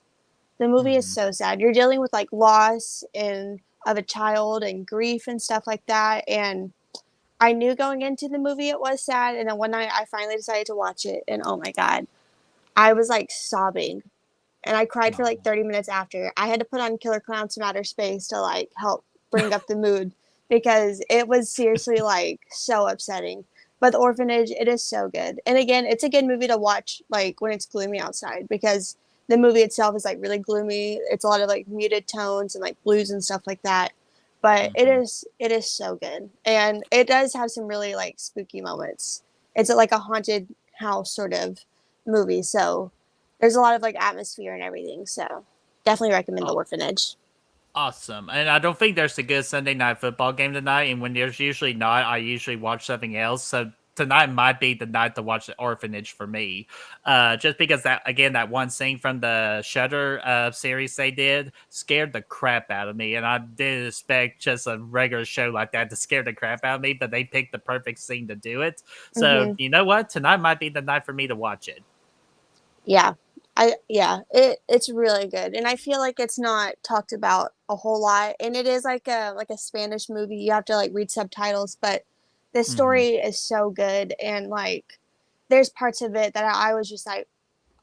The movie is Mhm. so sad. You're dealing with like loss and of a child and grief and stuff like that. And I knew going into the movie it was sad. And then one night I finally decided to watch it, and oh my god, I was like sobbing, and I cried for like No. 30 minutes after. I had to put on Killer Clowns from Outer Space to like help bring up the mood because it was seriously like so upsetting. But The Orphanage, it is so good. And again, it's a good movie to watch like when it's gloomy outside because the movie itself is like really gloomy. It's a lot of like muted tones and like blues and stuff like that. But Mhm. it is so good. And it does have some really like spooky moments. It's like a haunted house sort of movie. So there's a lot of like atmosphere and everything. So definitely recommend The Oh, Orphanage. awesome. And I don't think there's a good Sunday night football game tonight. And when there's usually not, I usually watch something else. So tonight might be the night to watch The Orphanage for me. Just because that again, that one scene from the Shutter series they did scared the crap out of me. And I didn't expect just a regular show like that to scare the crap out of me, but they picked the perfect scene to do it. So Mm-hmm. you know what? Tonight might be the night for me to watch it. Yeah. It's really good. And I feel like it's not talked about a whole lot. And it is like a Spanish movie. You have to like read subtitles, but the Hmm. story is so good and like there's parts of it that I was just like,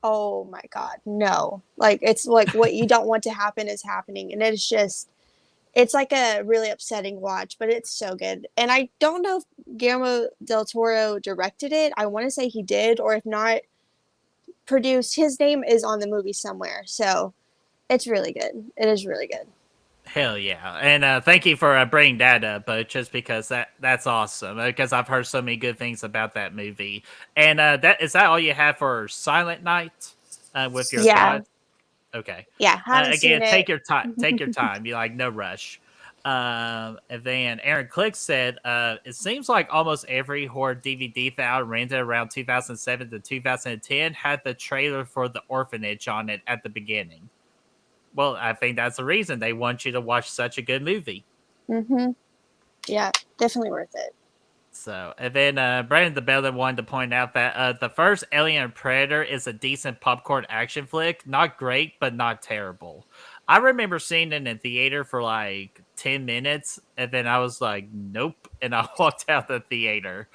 "Oh my god, no." Like it's like what you don't want to happen is happening and it's just it's like a really upsetting watch, but it's so good. And I don't know if Guillermo del Toro directed it. I want to say he did, or if not, produced. His name is on the movie somewhere, so it's really good. It is really good. Hell yeah! And thank you for bringing that up, just because that's awesome. Because I've heard so many good things about that movie. And that is that all you have for Silent Night with your Yeah, thought? Okay. yeah. Haven't seen Again, take it. your time. Take your time. You like no rush. And then Aaron Click said, "It seems like almost every horror DVD found rented around 2007 to 2010 had the trailer for The Orphanage on it at the beginning." Well, I think that's the reason they want you to watch such a good movie. Mm-hmm. Yeah, definitely worth it. So, and then Brandon the Beller wanted to point out that the first Alien Predator is a decent popcorn action flick. Not great, but not terrible. I remember seeing it in theater for like 10 minutes, and then I was like, nope. And I walked out the theater.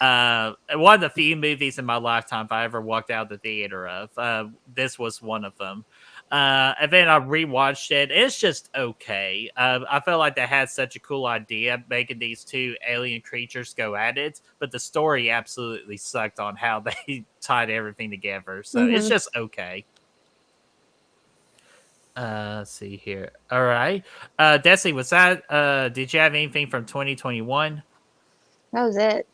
One of the few movies in my lifetime I ever walked out the theater of. This was one of them. And then I rewatched it. It's just okay. I felt like they had such a cool idea making these two alien creatures go at it, but the story absolutely sucked on how they tied everything together. So it's Mm-hmm. just okay. Let's see here. All right. Desi, was that did you have anything from 2021? That was it.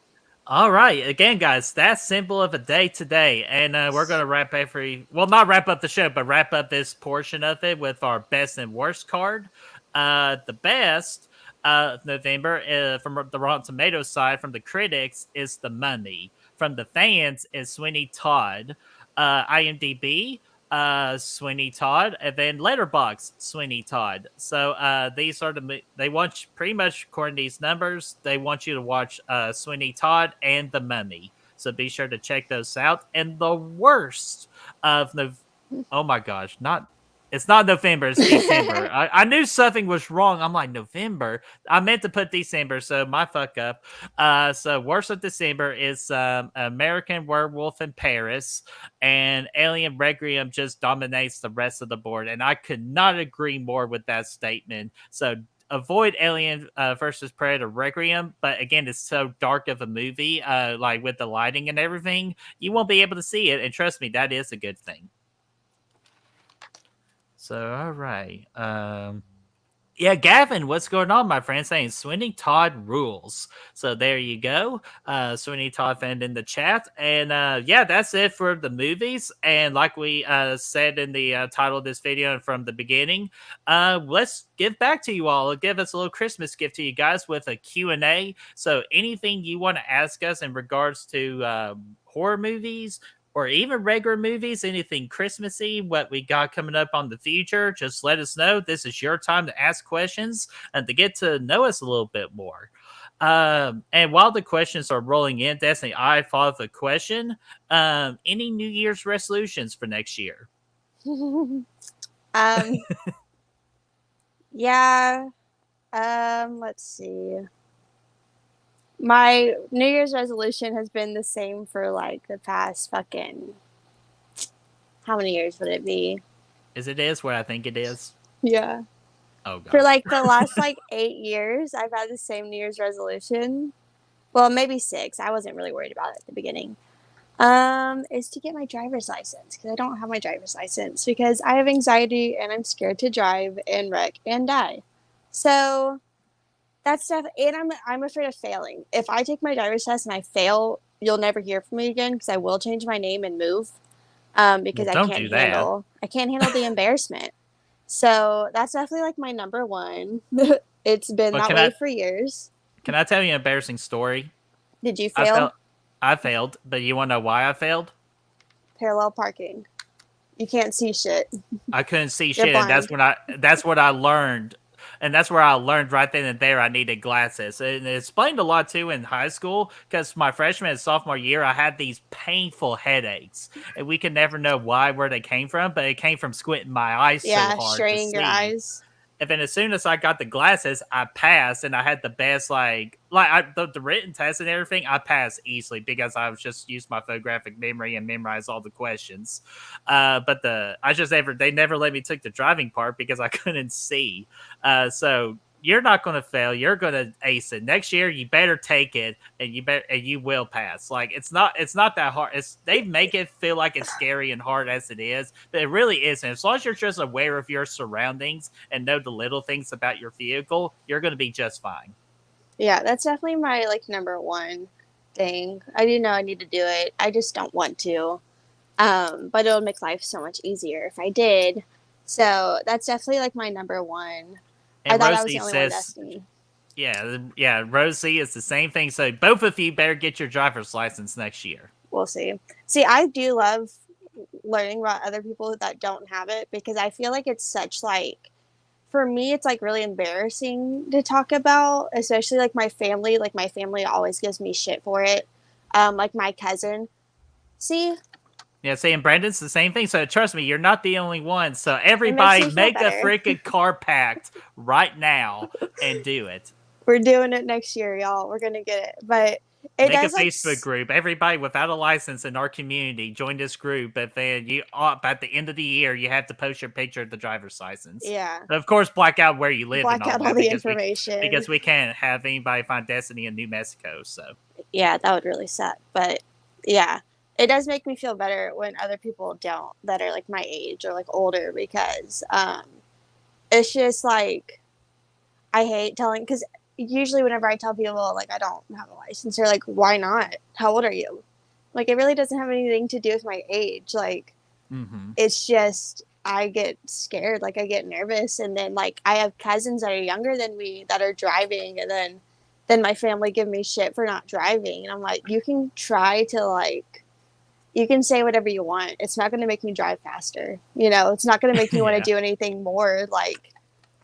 All right, again, guys, that's simple of a day today, and we're gonna not wrap up the show, but wrap up this portion of it with our best and worst card. The best November from the Rotten Tomatoes side, from the critics, is The Mummy. From the fans, is Sweeney Todd. IMDb, Sweeney Todd, and then Letterbox Sweeney Todd. So these are they want you, pretty much according to these numbers, they want you to watch Sweeney Todd and The Mummy. So be sure to check those out. And the worst of oh my gosh, not it's not November, it's December. I knew something was wrong. I'm like, November? I meant to put December, so my fuck up. So worst of December is American Werewolf in Paris, and Alien Requiem just dominates the rest of the board. And I could not agree more with that statement. So avoid Alien versus Predator Requiem, but again, it's so dark of a movie, like with the lighting and everything, you won't be able to see it. And trust me, that is a good thing. So, all right. Yeah, Gavin, what's going on, my friend? Saying Sweeney Todd rules. So there you go. Sweeney Todd fan in the chat. And yeah, that's it for the movies. And like we said in the title of this video and from the beginning, let's give back to you all. Give us a little Christmas gift to you guys with a Q&A. So anything you want to ask us in regards to horror movies, or even regular movies, anything Christmassy, what we got coming up on the future, just let us know. This is your time to ask questions and to get to know us a little bit more. And while the questions are rolling in, Destiny, I thought of a question. Any New Year's resolutions for next year? Yeah. Let's see. My New Year's resolution has been the same for like the past fucking, how many years would it be? Is it is what I think it is? Yeah. Oh god. For like the last like 8 years, I've had the same New Year's resolution. Well, maybe 6. I wasn't really worried about it at the beginning. Is to get my driver's license, because I don't have my driver's license because I have anxiety and I'm scared to drive and wreck and die. So that's stuff, and I'm afraid of failing. If I take my driver's test and I fail, you'll never hear from me again because I will change my name and move. Because Well, don't do that. I can't handle the embarrassment. So that's definitely like my number one. It's been But that way for years. can I tell you an embarrassing story? Did you fail? I failed, but you want to know why I failed? Parallel parking. You can't see shit. I couldn't see You're shit, and blind. that's what I learned. And that's where I learned right then and there I needed glasses. And it explained a lot too in high school, because my freshman and sophomore year, I had these painful headaches. And we could never know where they came from, but it came from squinting my eyes so Yeah, hard to straining your see. eyes. And then as soon as I got the glasses, I passed, and I had the best the written test and everything. I passed easily because I was just used my photographic memory and memorized all the questions. But they never let me take the driving part because I couldn't see. So you're not going to fail. You're going to ace it next year. You better take it, and you will pass. Like it's not that hard. They make it feel like it's scary and hard as it is, but it really isn't. As long as you're just aware of your surroundings and know the little things about your vehicle, you're going to be just fine. Yeah, that's definitely my like number one thing. I do know I need to do it. I just don't want to. But it would make life so much easier if I did. So that's definitely like my number one. And I thought I was Rosie the only one, says, Destiny. yeah, Rosie is the same thing. So both of you better get your driver's license next year. We'll see. See, I do love learning about other people that don't have it, because I feel like it's such like, for me, it's like really embarrassing to talk about, especially like my family. Like my family always gives me shit for it. Like my cousin. See, Yeah, see, and Brandon's the same thing. So trust me, you're not the only one. So it makes everybody me feel make a better. freaking car pact right now and do it. We're doing it next year, y'all. We're gonna get it, but it Make a does like Facebook group. Everybody without a license in our community join this group. But then you, at the end of the year, you have to post your picture of the driver's license. yeah, Of course, black out where you live and black all out all that the information. because we can't have anybody find Destiny in New Mexico. So Yeah, that would really suck. But yeah, it does make me feel better when other people don't, that are like my age or like older, because it's just like, I hate telling, because usually whenever I tell people like I don't have a license, they're like, why not? How old are you? Like, it really doesn't have anything to do with my age. Like, it's just, I get scared, like I get nervous, and then like I have cousins that are younger than me that are driving, and then my family give me shit for not driving, and I'm like, you can try to like, you can say whatever you want, it's not going to make me drive faster, you know, it's not going to make me want to yeah. do anything more. Like,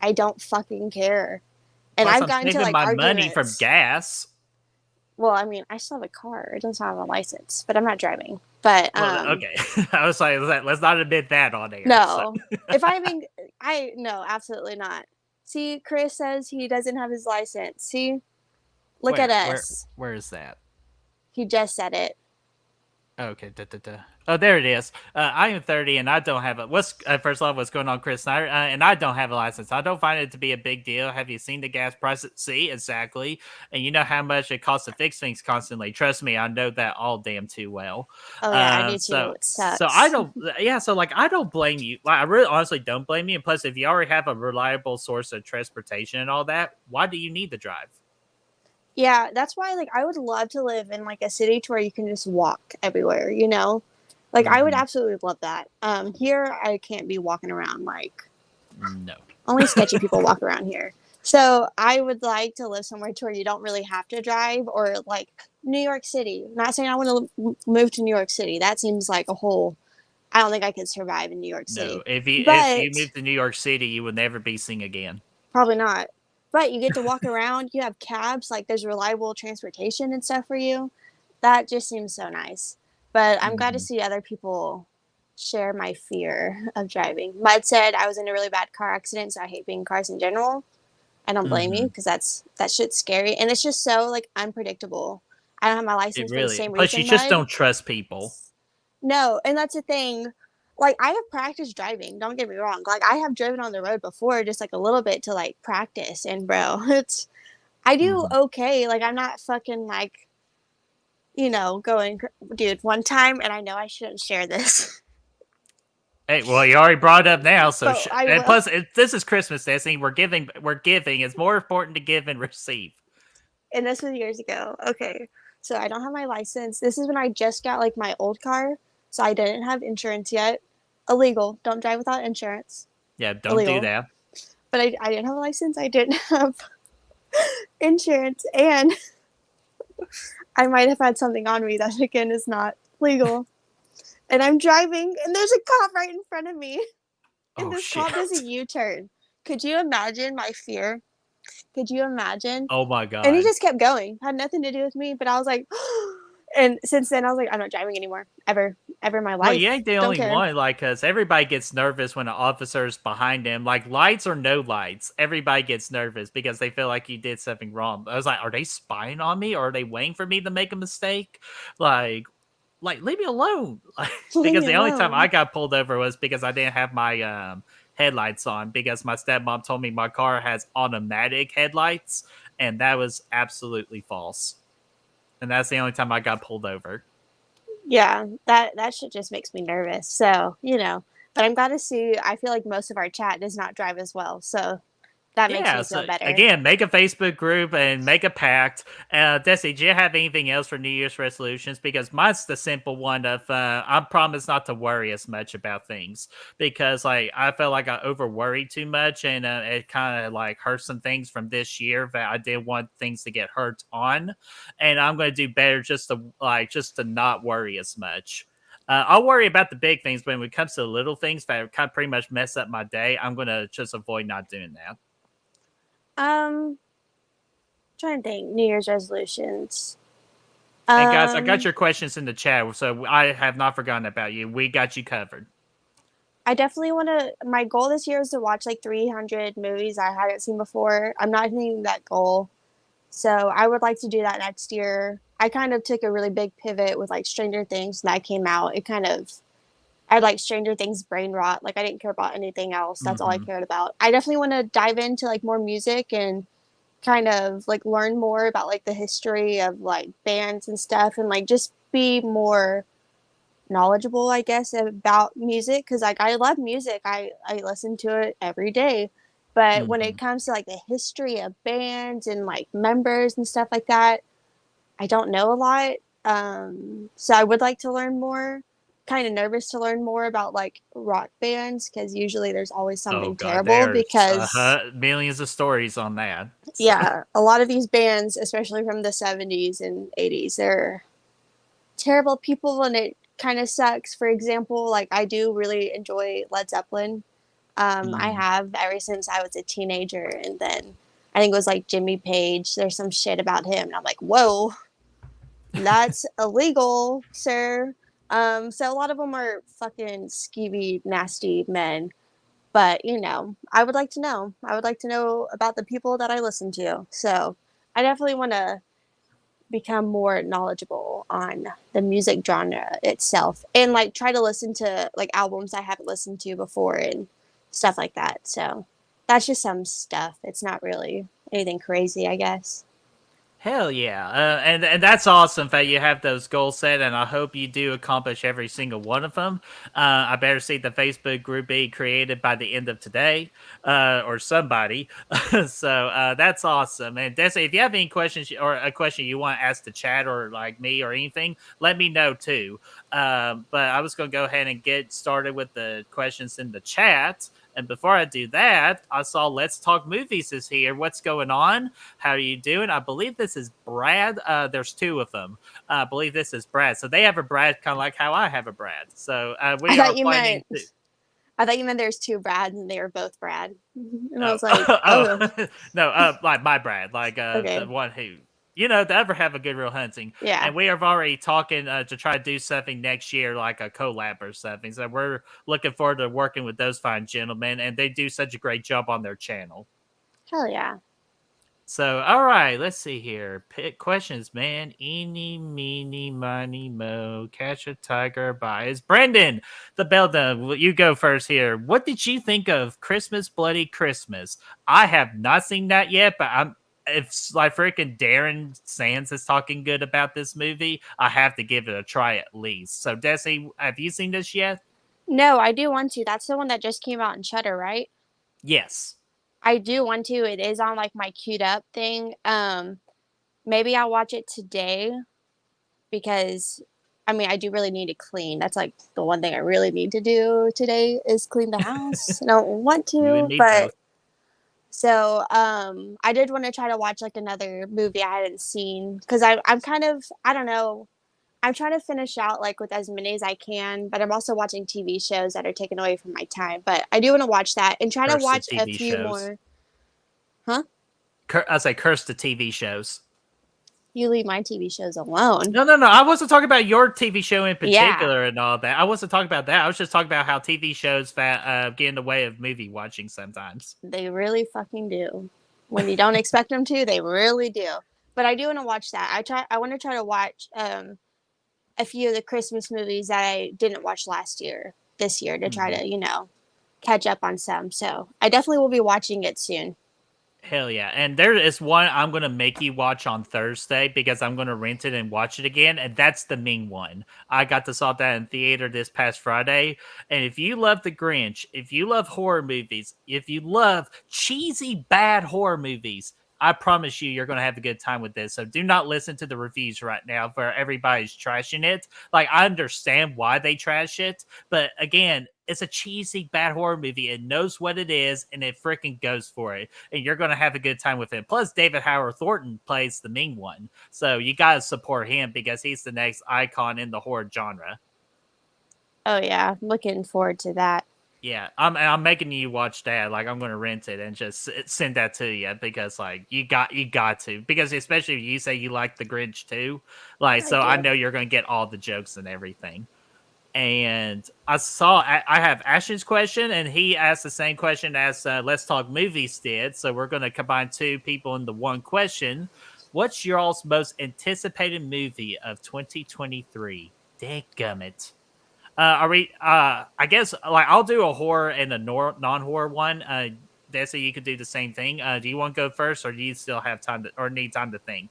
I don't fucking care. And Plus, I've I'm gotten to saving like my money from arguments. gas. Well, I mean, I still have a car, it doesn't have a license, but I'm not driving. But Well, okay. I was like, let's not admit that on air. So. no, if I mean, I no, absolutely not. See, Chris says he doesn't have his license. See, look at us. Where is that? He just said it. Okay, Oh, there it is. I am 30 and I don't have a. What's first off, what's going on, Chris Snyder? And I don't have a license. I don't find it to be a big deal. Have you seen the gas prices? See, exactly. And you know how much it costs to fix things constantly. Trust me, I know that all damn too well. Oh yeah, I do too. So It so I sucks. don't. Yeah, so like I don't blame you. Like I really honestly don't blame you. And plus, if you already have a reliable source of transportation and all that, why do you need to drive? Yeah, that's why like I would love to live in like a city to where you can just walk everywhere, you know? Like I would Mm-hmm. absolutely love that. Here I can't be walking around, like No. only sketchy people walk around here. So I would like to live somewhere to where you don't really have to drive, or like New York City. Not saying I want to move to New York City. That seems like a whole, I don't think I could survive in New York No, City. if you But move to New York City, you will never be seen again. probably not. But you get to walk around, you have cabs, like there's reliable transportation and stuff for you. That just seems so nice. But I'm glad to Mm-hmm. see other people share my fear of driving. Mud said I was in a really bad car accident, so I hate being in cars in general. I don't blame Mm-hmm. you, because that shit's scary, and it's just so like unpredictable. I don't have my It license for the really. same Plus, you reason, just Mud. don't trust people. No, and that's the thing. Like, I have practiced driving. Don't get me wrong. Like, I have driven on the road before, just like a little bit to like practice. And bro, it's, I do Mm-hmm. okay. Like, I'm not fucking like, going, dude. One time, and I know I shouldn't share this, Hey, well, you already brought it up now, so but I and will. plus, this is Christmas, Destiny. We're giving. We're giving. It's more important to give and receive. And this was years ago. Okay, so I don't have my license. This is when I just got like my old car, so I didn't have insurance yet. Illegal. Don't drive without insurance. Yeah, don't do Illegal. that. But I didn't have a license. I didn't have insurance, and I might have had something on me that again is not legal. And I'm driving, and there's a cop right in front of me, and Oh this shit. cop does a U-turn. Could you imagine my fear? Could you imagine? Oh my And he god. just kept going. Had nothing to do with me, but I was like, and since then I was like, I'm not driving anymore, ever in my Well, you life. ain't the Don't only care. one. Like, cause everybody gets nervous when an officer's behind them. Like, lights or no lights, everybody gets nervous because they feel like you did something wrong. I was like, are they spying on me, or are they waiting for me to make a mistake? Like, leave me alone. Like, Leave because me the only time I alone. got pulled over was because I didn't have my headlights on, because my stepmom told me my car has automatic headlights, and that was absolutely false. And that's the only time I got pulled over. Yeah, that shit just makes me nervous. So but I'm glad to see. I feel like most of our chat does not drive as well, so that makes Yeah, me feel so better. again, make a Facebook group and make a pact. Desi, do you have anything else for New Year's resolutions? Because mine's the simple one of I promise not to worry as much about things, because like I felt like I over worried too much, and it kind of like hurt some things from this year that I didn't want things to get hurt on, and I'm going to do better just to not worry as much. I'll worry about the big things, but when it comes to the little things that kind of pretty much mess up my day, I'm gonna just avoid not doing that. Um, trying to think. New Year's resolutions. And guys, I got Um, your questions in the chat, so I have not forgotten about you. We got you covered. I definitely want to. My goal this year is to watch like 300 movies I hadn't seen before. I'm not hitting that goal, so I would like to do that next year. I kind of took a really big pivot with like Stranger Things when that came out. It kind of I like Stranger Things brain rot. Like I didn't care about anything else. That's all I Mm-hmm. cared about. I definitely want to dive into like more music and kind of like learn more about like the history of like bands and stuff and like just be more knowledgeable, I guess, about music because like I love music. I listen to it every day. But when Mm-hmm. it comes to like the history of bands and like members and stuff like that, I don't know a lot. So I would like to learn more. Kind of nervous to learn more about like rock bands because usually there's always Oh something god, terrible there's because millions of stories on that. So. yeah, a lot of these bands, especially from the 70s and 80s, they're terrible people and it kind of sucks. For example, like I do really enjoy Led Zeppelin. I Mm. have ever since I was a teenager, and then I think it was like Jimmy Page. There's some shit about him, and I'm like, whoa, that's illegal, sir. So a lot of them are fucking skeevy, nasty men. But you know, I would like to know. I would like to know about the people that I listen to. So I definitely want to become more knowledgeable on the music genre itself and like try to listen to like albums I haven't listened to before and stuff like that. So that's just some stuff. It's not really anything crazy, I guess. Hell yeah. And that's awesome that you have those goals set, and I hope you do accomplish every single one of them. I better see the Facebook group be created by the end of today, or somebody. So that's awesome. And Desi, if you have any questions or a question you want to ask the chat or like me or anything, let me know too. But I was going to go ahead and get started with the questions in the chat. And before I do that, I saw Let's Talk Movies is here. What's going on? How are you doing? I believe this is Brad. There's two of them. I believe this is Brad. So they have a Brad kind of like how I have a Brad. So I we are thought you planning meant to. I thought you meant there's two Brads and they were both Brad. And I Oh, was like, oh, oh, no, like my Brad, like the okay. one who to ever have a good real hunting. Yeah. And we are already talking to try to do something next year, like a collab or something. So we're looking forward to working with those fine gentlemen, and they do such a great job on their channel. Hell yeah. So, all right, let's see here. Pick questions, man. Eeny, meeny, miny, mo. Catch a tiger by his Brendan. The bell done. You go first here. What did you think of Christmas Bloody Christmas? I have not seen that yet, but if like freaking Darren Sands is talking good about this movie, I have to give it a try at least. So, Desi, have you seen this yet? No, I do want to. That's the one that just came out in Cheddar, right? Yes. I do want to. It is on like my queued up thing. Maybe I'll watch it today because I mean I do really need to clean. That's like the one thing I really need to do today is clean the house. I don't want You and to, me but both. so I did want to try to watch like another movie I hadn't seen because I'm kind of I don't know. I'm trying to finish out like with as many as I can, but I'm also watching TV shows that are taken away from my time. But I do want to watch that and try to Curse the watch a TV few shows. more. Huh? I say curse the TV shows. You leave my TV shows alone. No, no, no. I wasn't talking about your TV show in Yeah, particular and all that. I wasn't talking about that. I was just talking about how TV shows that get in the way of movie watching sometimes. they really fucking do. When you don't expect them to, they really do. But I do want to watch that. I want to try to watch a few of the Christmas movies that I didn't watch last year, this year to try Hmm. to, catch up on some. So, I definitely will be watching it soon. Hell yeah. And there is one I'm going to make you watch on Thursday because I'm going to rent it and watch it again. And that's the Ming one. I got to saw that in theater this past Friday. And if you love The Grinch, if you love horror movies, if you love cheesy, bad horror movies, I promise you're going to have a good time with this. So do not listen to the reviews right now where everybody's trashing it. Like, I understand why they trash it. But again, it's a cheesy, bad horror movie. It knows what it is and it freaking goes for it and you're going to have a good time with it. Plus, David Howard Thornton plays the Ming one. So you got to support him because he's the next icon in the horror genre. Oh yeah, I'm looking forward to that. Yeah, I'm making you watch that. Like I'm gonna rent it and just send that to you because like you got to because especially if you say you like the Grinch too, like I so I do. know you're gonna get all the jokes and everything. And I have Ashton's question, and he asked the same question as Let's Talk Movies did. So we're going to combine two people into one question. What's y'all's most anticipated movie of 2023? Dadgummit. Are we? I guess like I'll do a horror and a non-horror one. Desi, you could do the same thing. Do you want to go first, or do you still have time to, or need time to think?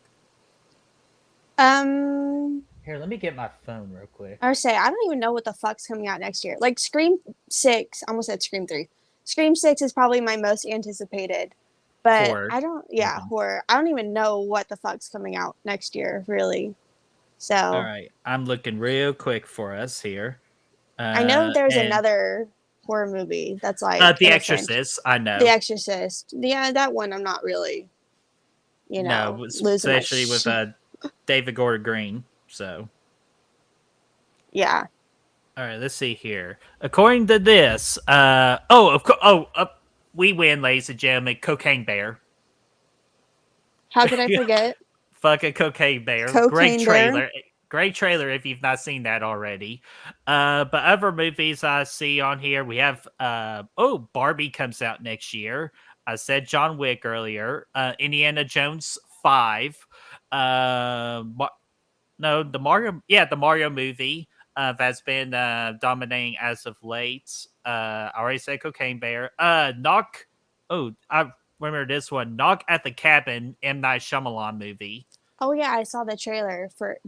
Um, Here, let me get my phone real quick. I would say I don't even know what the fuck's coming out next year. Like Scream 6, I almost said Scream 3. Scream 6 is probably my most anticipated, but Horror. I don't. Yeah, Mhm. horror. I don't even know what the fuck's coming out next year, really. All So right, I'm looking real quick for us here. I know there's And another horror movie that's like The in a franchise. Exorcist, I The know. Exorcist. Yeah, that one I'm not really, No, losing my especially with shit. David Gordon Green. So, Yeah. all right, let's see here. According to this, we win, ladies and gentlemen. Cocaine Bear. How could I forget? Fucking Cocaine Bear. Great Cocaine Bear. trailer. Great trailer if you've not seen that already. But other movies I see on here, we have Barbie comes out next year. I said John Wick earlier. Indiana Jones 5. No, the Mario movie that's been dominating as of late. I already said Cocaine Bear. I remember this one. Knock at the Cabin, M. Night Shyamalan movie. Oh yeah, I saw the trailer for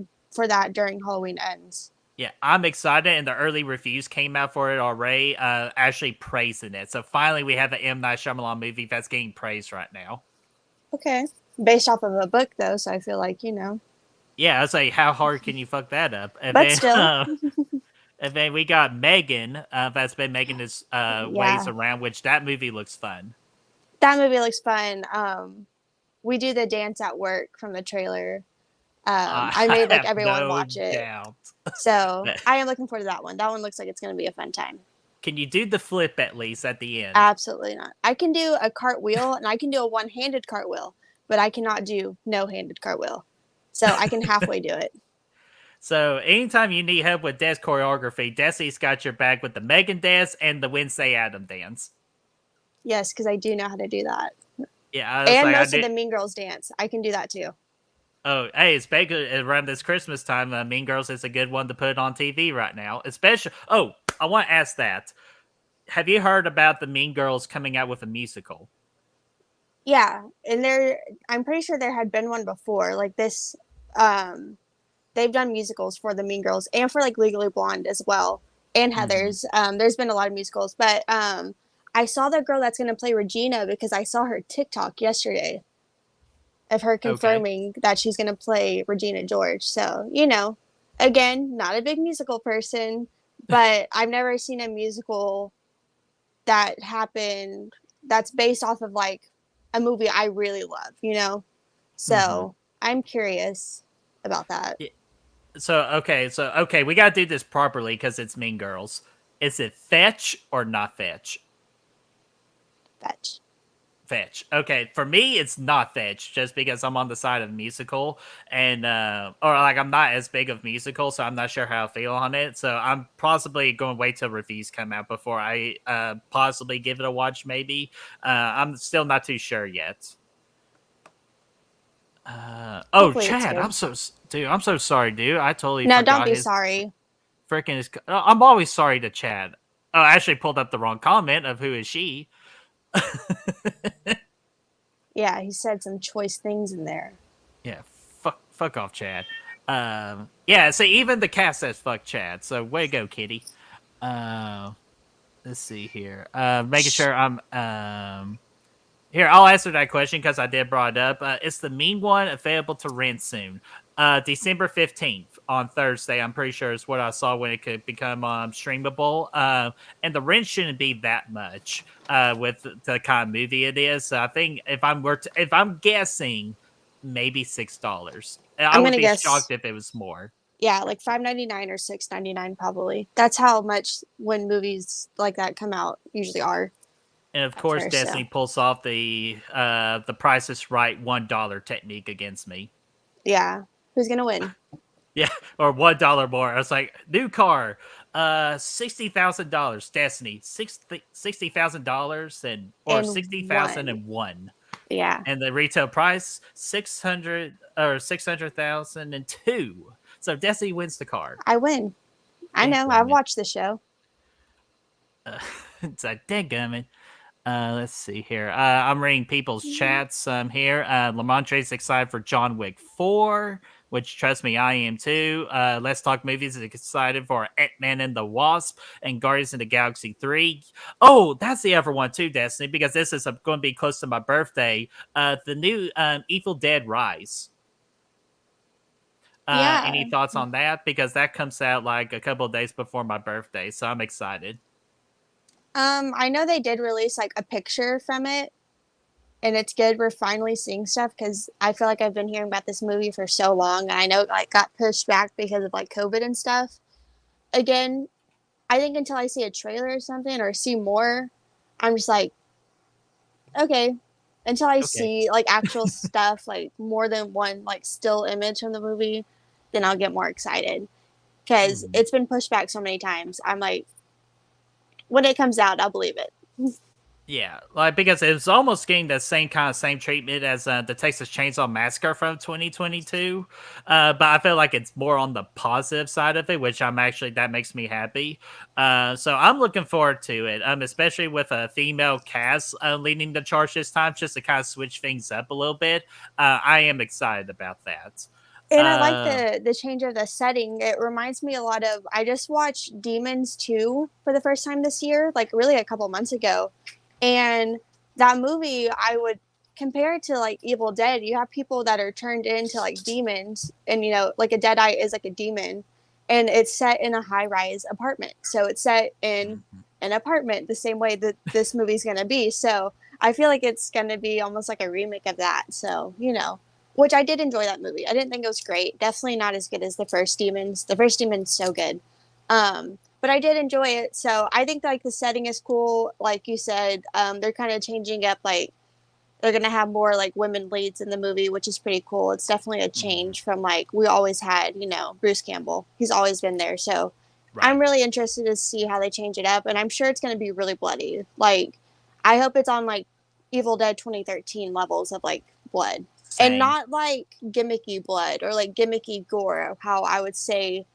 that during Halloween Ends. Yeah, I'm excited, and the early reviews came out for it already, actually praising it. So finally, we have an M. Night Shyamalan movie that's getting praised right now. Okay. Based off of a book though, so I feel like, Yeah, I was like, how hard can you fuck that up? But still, And then we got Megan, that's been making his ways yeah. around, which that movie looks fun. That movie looks fun. We do the dance at work from the trailer. I I made like have everyone no watch it. doubt. So But I am looking forward to that one. That one looks like it's gonna be a fun time. can you do the flip at least at the end? Absolutely not. I can do a cartwheel and I can do a one-handed cartwheel, but I cannot do no-handed cartwheel. So I can halfway do it. So anytime you need help with dance choreography, Desi's got your back with the Megan dance and the Wednesday Adam dance. Yes, because I do know how to do that. Yeah, I was And like, I most of did. the Mean Girls dance. I can do that too. Oh, hey, it's big around this Christmas time. Mean Girls is a good one to put on TV right now. Especially, I want to ask that. Have you heard about the Mean Girls coming out with a musical? Yeah, and I'm pretty sure there had been one before. Like this, they've done musicals for the Mean Girls and for like Legally Blonde as well, and Hmm. Heather's. There's been a lot of musicals, but I saw the girl that's gonna play Regina because I saw her TikTok yesterday of her Okay. confirming that she's gonna play Regina George. So again, not a big musical person, but I've never seen a musical that happened that's based off of like a movie I really love. Hmm. So I'm curious about that. So okay, we gotta do this properly because it's Mean Girls. Is it fetch or not fetch? Fetch. Fetch. Okay, for me, it's not fetch, just because I'm on the side of musical, and or like I'm not as big of musical, so I'm not sure how I feel on it. So I'm possibly going to wait till reviews come out before I possibly give it a watch. Maybe I'm still not too sure yet. Hopefully it's Chad, good. dude. I'm so sorry, dude. I totally No, don't forgot be his sorry. freaking his. I'm always sorry to Chad. Oh, I actually pulled up the wrong comment of who is she. Yeah, he said some choice things in there. Yeah, fuck off, Chad. Yeah. So even the cat says fuck Chad. So way to go, kitty. Uh, let's see here. Making Shh. sure I'm here. I'll answer that question because I did brought it up. It's the mean one available to rent soon. December 15th on Thursday. I'm pretty sure is what I saw when it could become streamable. And the rent shouldn't be that much. With the kind of movie it is. So I think if I'm guessing, maybe $6. I I'm would gonna be guess. shocked if it was more. Yeah, like $5.99 or $6.99 probably. That's how much when movies like that come out usually are And of at course, first. Destiny So pulls off the Price is Right $1 technique against me. yeah, who's gonna win? Yeah, or $1 more. I was like, new car, $60,000. Destiny, $60,000 and or And 60,000 one. and one, Yeah, and the retail price 600 or 600,002. So Destiny wins the car. I win. I know. I've Dadgummit. watched the show. It's a dadgummit. Let's see here. I'm reading people's chats here. Lamontre's excited for John Wick 4, which, trust me, I am too. Let's Talk Movies is excited for Ant-Man and the Wasp and Guardians of the Galaxy 3. Oh, that's the other one too, Destiny, because this is going to be close to my birthday. The new Evil Dead Rise. Yeah. Any thoughts on that? Because that comes out like a couple of days before my birthday, so I'm excited. I know they did release like a picture from it, and it's good we're finally seeing stuff because I feel like I've been hearing about this movie for so long, and I know it like got pushed back because of like COVID and stuff. Again, I think until I see a trailer or something or see more, I'm just like, okay. Until I Okay. see like actual stuff, like more than one like still image from the movie, then I'll get more excited. Because Mhm. it's been pushed back so many times. I'm like, when it comes out, I'll believe it. Yeah, like because it was almost getting the same treatment as the Texas Chainsaw Massacre from 2022, but I feel like it's more on the positive side of it, which that makes me happy. So I'm looking forward to it, especially with a female cast leading the charge this time, just to kind of switch things up a little bit. I am excited about that. And I like Uh, the change of the setting. It reminds me a lot of I just watched Demons 2 for the first time this year, like really a couple months ago. And that movie I would compare it to like Evil Dead. You have people that are turned into like demons and like a deadite is like a demon and it's set in a high-rise apartment. So it's set in mhm. an apartment the same way that this movie's going to be. So I feel like it's going to be almost like a remake of that. So, which I did enjoy that movie. I didn't think it was great. Definitely not as good as the first Demons. The first Demon's so good. But I did enjoy it. So I think like the setting is cool. Like you said, they're kind of changing up. Like they're gonna have more like women leads in the movie, which is pretty cool. It's definitely a Mhm. change from like we always had. Bruce Campbell. He's always been there. So I'm Right. really interested to see how they change it up, and I'm sure it's gonna be really bloody. Like I hope it's on like Evil Dead 2013 levels of like blood, and Same. not like gimmicky blood or like gimmicky gore. How I would say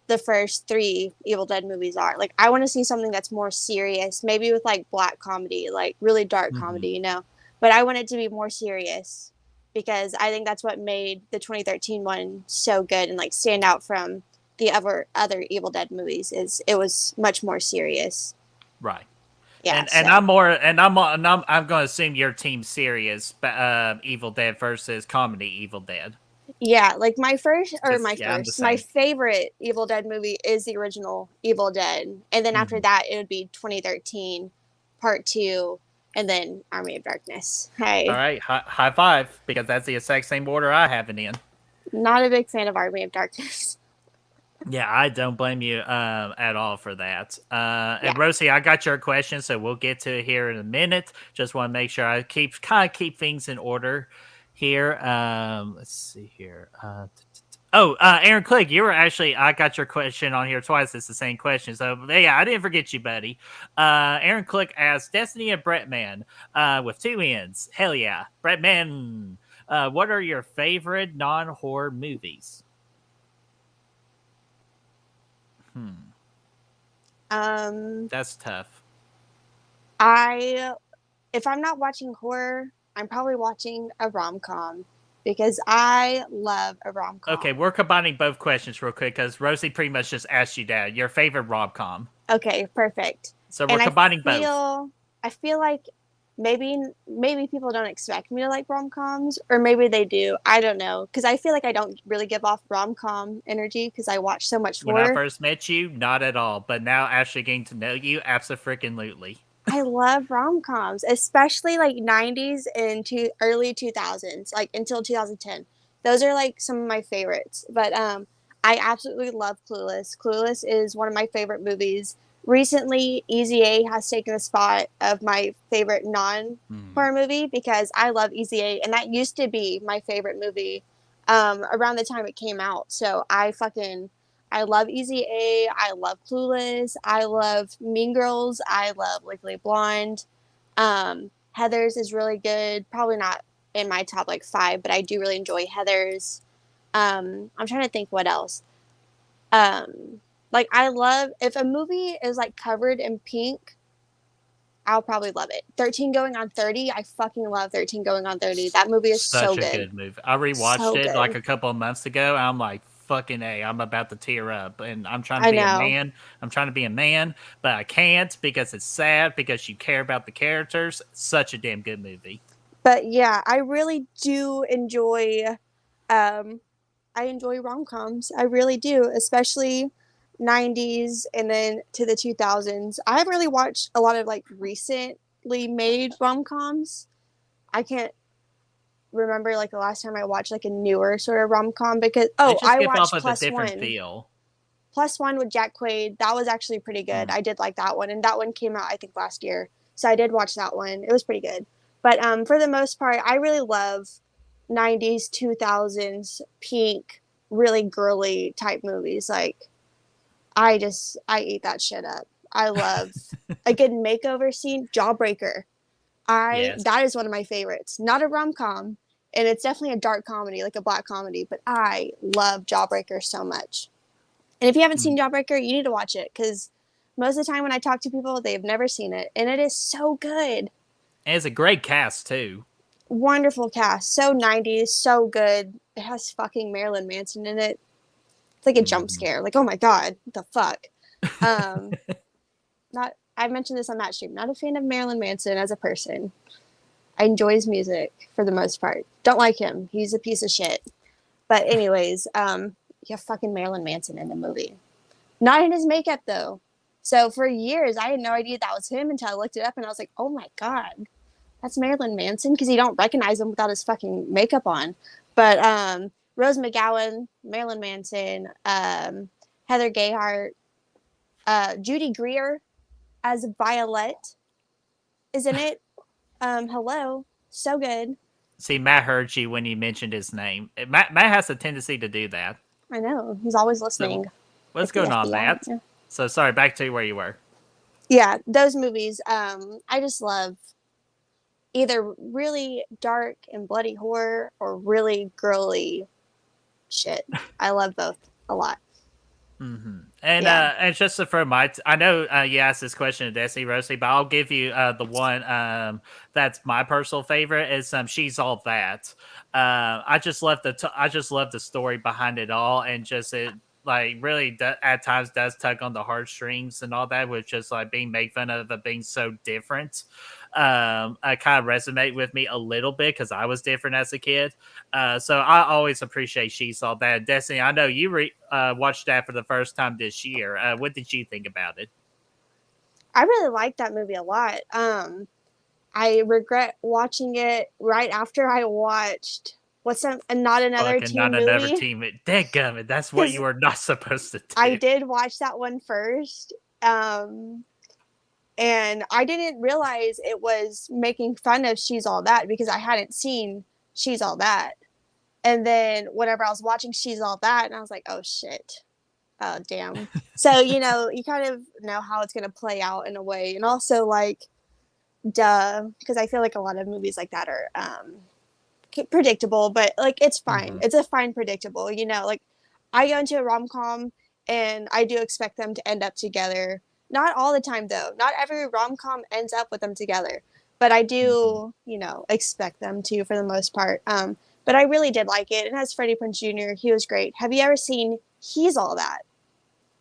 the first three Evil Dead movies are. Like, I want to see something that's more serious, maybe with like black comedy, like really dark Mhm. comedy. But I want it to be more serious because I think that's what made the 2013 one so good and like stand out from the other Evil Dead movies. Is it was much more serious. Right. Yeah, And so I'm going to assume your team serious, Evil Dead versus comedy Evil Dead. yeah, like I'm the my same. favorite Evil Dead movie is the original Evil Dead, and then after Hmm. that it would be 2013 Part 2, and then Army of Darkness. All Hey, right, high five, because that's the exact same order I have it in. not a big fan of Army of Darkness. Yeah, I don't blame you at all for that. Yeah, And Rosie, I got your question, so we'll get to it here in a minute. Just want to make sure I keep things in order here. Let's see here. Aaron Click, you were actually I got your question on here twice. It's the same question, so yeah, I didn't forget you, buddy. Aaron Click asked Destiny and BrettMan with two ends. Hell yeah, BrettMan. What are your favorite non-horror movies? Hmm. um, That's tough. I if I'm not watching horror, I'm probably watching a rom com because I love a rom Okay, com. we're combining both questions real quick because Rosie pretty much just asked you that. Your favorite rom com. Okay, perfect. So we're And combining both. I feel like maybe people don't expect me to like rom-coms or maybe they do. I don't know because I feel like I don't really give off rom-com energy because I watch so much When I horror. first met you, not at all. But now actually getting to know you, absolutely. I love rom-coms, especially like 90s and early 2000s, like until 2010. Those are like some of my favorites. But I absolutely love Clueless. Clueless is one of my favorite movies. Recently, Easy A has taken the spot of my favorite non Hmm. horror movie because I love Easy A, and that used to be my favorite movie around the time it came out. So I love Easy A. I love Clueless. I love Mean Girls. I love Legally Blonde. Heather's is really good. Probably not in my top like five, but I do really enjoy Heather's. I'm trying to think what else. Like I love if a movie is like covered in pink, I'll probably love it. 13 Going on 30, I fucking love 13 Going on 30. That movie is so Such a good. good movie. I rewatched So it like good. a couple of months ago. I'm like, fucking A, I'm about to tear up. And I'm trying to I be a know. man. I'm trying to be a man, but I can't because it's sad because you care about the characters. Such a damn good movie. But yeah, I really do enjoy um I enjoy rom-coms. I really do, especially 90s and then to the 2000s. I haven't really watched a lot of like recently made rom-coms. I can't remember like the last time I watched like a newer sort of rom com because They oh, just I give off watched of a different feel. Plus One with Jack Quaid. That was actually pretty good. Mm. I did like that one, and that one came out I think last year, so I did watch that one. It was pretty good. But for the most part, I really love 90s 2000s pink, really girly type movies. Like I eat that shit up. I love a good makeover scene. Jawbreaker. I Yes. That is one of my favorites. Not a rom com, and it's definitely a dark comedy, like a black comedy. But I love Jawbreaker so much. And if you haven't Mm. seen Jawbreaker, you need to watch it because most of the time when I talk to people, they've never seen it, and it is so good. And it's a great cast, too. Wonderful cast, so 90s, so good. It has fucking Marilyn Manson in it. It's like a jump Hmm. scare. Like, oh my god, what the fuck. Um, not. I mentioned this on that stream. Not a fan of Marilyn Manson as a person. I enjoy his music for the most part. Don't like him. He's a piece of shit. But anyways, you have fucking Marilyn Manson in the movie. Not in his makeup though. So for years, I had no idea that was him until I looked it up, and I was like, oh my god, that's Marilyn Manson because you don't recognize him without his fucking makeup on. But Rose McGowan, Marilyn Manson, Heather Gayheart, Judy Greer as Violet is in it. Hello, so good. See, Matt heard you when you mentioned his name. Matt has a tendency to do that. I know he's always So, listening. what's Like the going on, FBI. Matt? Yeah. So, sorry, back to where you were. Yeah, those movies. I just love either really dark and bloody horror or really girly shit. I love both a lot. Hmm. Yeah. And just for I know you asked this question to Destiny Rosie, but I'll give you the one that's my personal favorite is She's All That. I just love I just love the story behind it all, and just it like really at times does tug on the heartstrings and all that, with just like being made fun of being so different. I kind of resonate with me a little bit because I was different as a kid. So I always appreciate She Saw That. Destiny, I know you watched that for the first time this year. What did you think about it? I really like that movie a lot. I regret watching it right after I watched what's that, not another Fucking not teen another movie team. Dadgummit, that's what because you are not supposed to I do. did watch that one first. Um, and I didn't realize it was making fun of She's All That because I hadn't seen She's All That. And then whenever I was watching She's All That, and I was like, oh shit, oh damn. So you kind of know how it's gonna play out in a way, and also like, duh, because I feel like a lot of movies like that are predictable, but like it's fine. Hmm. It's a fine predictable. Like I go into a rom com and I do expect them to end up together. Not all the time though. Not every rom com ends up with them together, but I Hmm. do expect them to for the most part. But I really did like it. It has Freddie Prinze Jr. He was great. Have you ever seen He's All That?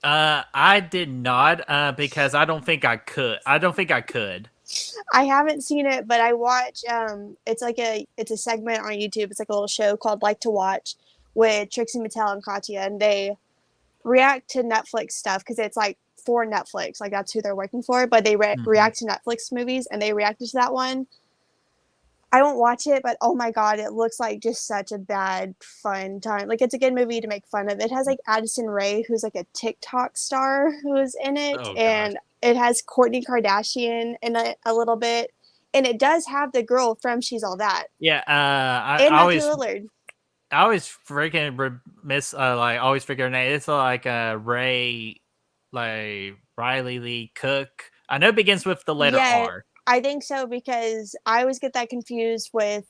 I did not because I don't think I could. I don't think I could. I haven't seen it, but I watch. It's a segment on YouTube. It's like a little show called Like to Watch with Trixie Mattel and Katya, and they react to Netflix stuff because it's like for Netflix, like that's who they're working for. But they Hmm. react to Netflix movies, and they reacted to that one. I won't watch it, but oh my god, it looks like just such a bad fun time. Like it's a good movie to make fun of. It has like Addison Rae, who's like a TikTok star who is in it, Oh God. and it has Kourtney Kardashian in it a little bit, and it does have the girl from She's All That Yeah, and Matthew Lillard. I always freaking miss like always figure her name. It's like Ray, like Riley Lee Cook. I know it begins with the letter Yeah, R. I think so because I always get that confused with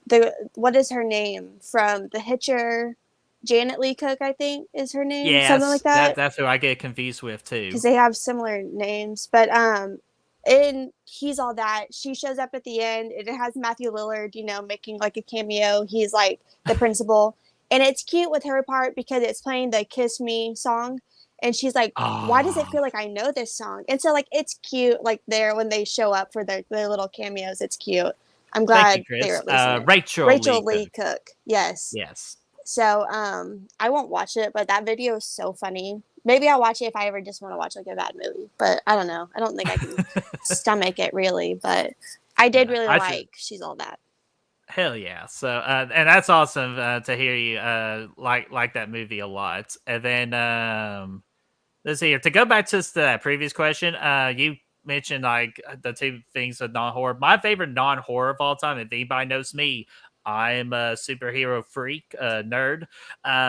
the what is her name from The Hitcher? Janet Lee Cook, I think, is her name, something like Yes, that. that's who I get confused with Because too. they have similar names. But in He's All That, she shows up at the end. And it has Matthew Lillard, you know, making like a cameo. He's like the principal, and it's cute with her part because it's playing the "Kiss Me" song, and she's like, "Why does it Oh, feel like I know this song?" And so like it's cute, like there when they show up for their little cameos. It's cute. I'm thank you, glad they were Chris. at least in it. Rachel Rachel Lee Lee Cook. Cook, yes. Yes. So I won't watch it, but that video is so funny. Maybe I'll watch it if I ever just want to watch like a bad movie. But I don't know. I don't think I can stomach it really. But I did Yeah, really I should. like She's All That. Hell yeah! So, and that's awesome to hear you like that movie a lot. And then let's see here. To go back to that previous question, you mentioned like the two things of non-horror. My favorite non-horror of all time, if anybody knows me, I'm a superhero freak, nerd.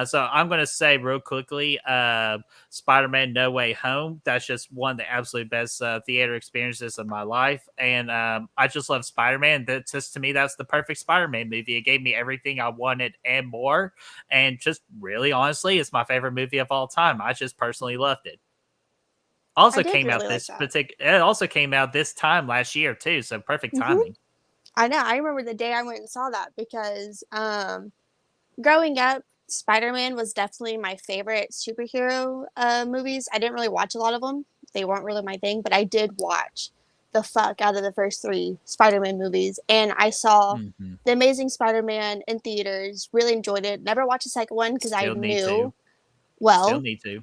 So I'm going to say real quickly, Spider-Man: No Way Home. That's just one of the absolute best theater experiences of my life, and I just love Spider-Man. That just to me, that's the perfect Spider-Man movie. It gave me everything I wanted and more, and just really honestly, it's my favorite movie of all time. I just personally loved it. I Also did came really out like this that. particular. It also came out this time last year too, so perfect Hmm. timing. I know. I remember the day I went and saw that because growing up, Spider Man was definitely my favorite superhero movies. I didn't really watch a lot of them, they weren't really my thing, but I did watch the fuck out of the first three Spider Man movies. And I saw Hmm. The Amazing Spider Man in theaters, really enjoyed it. Never watched the second one because I Still need to. knew, Still well, need to.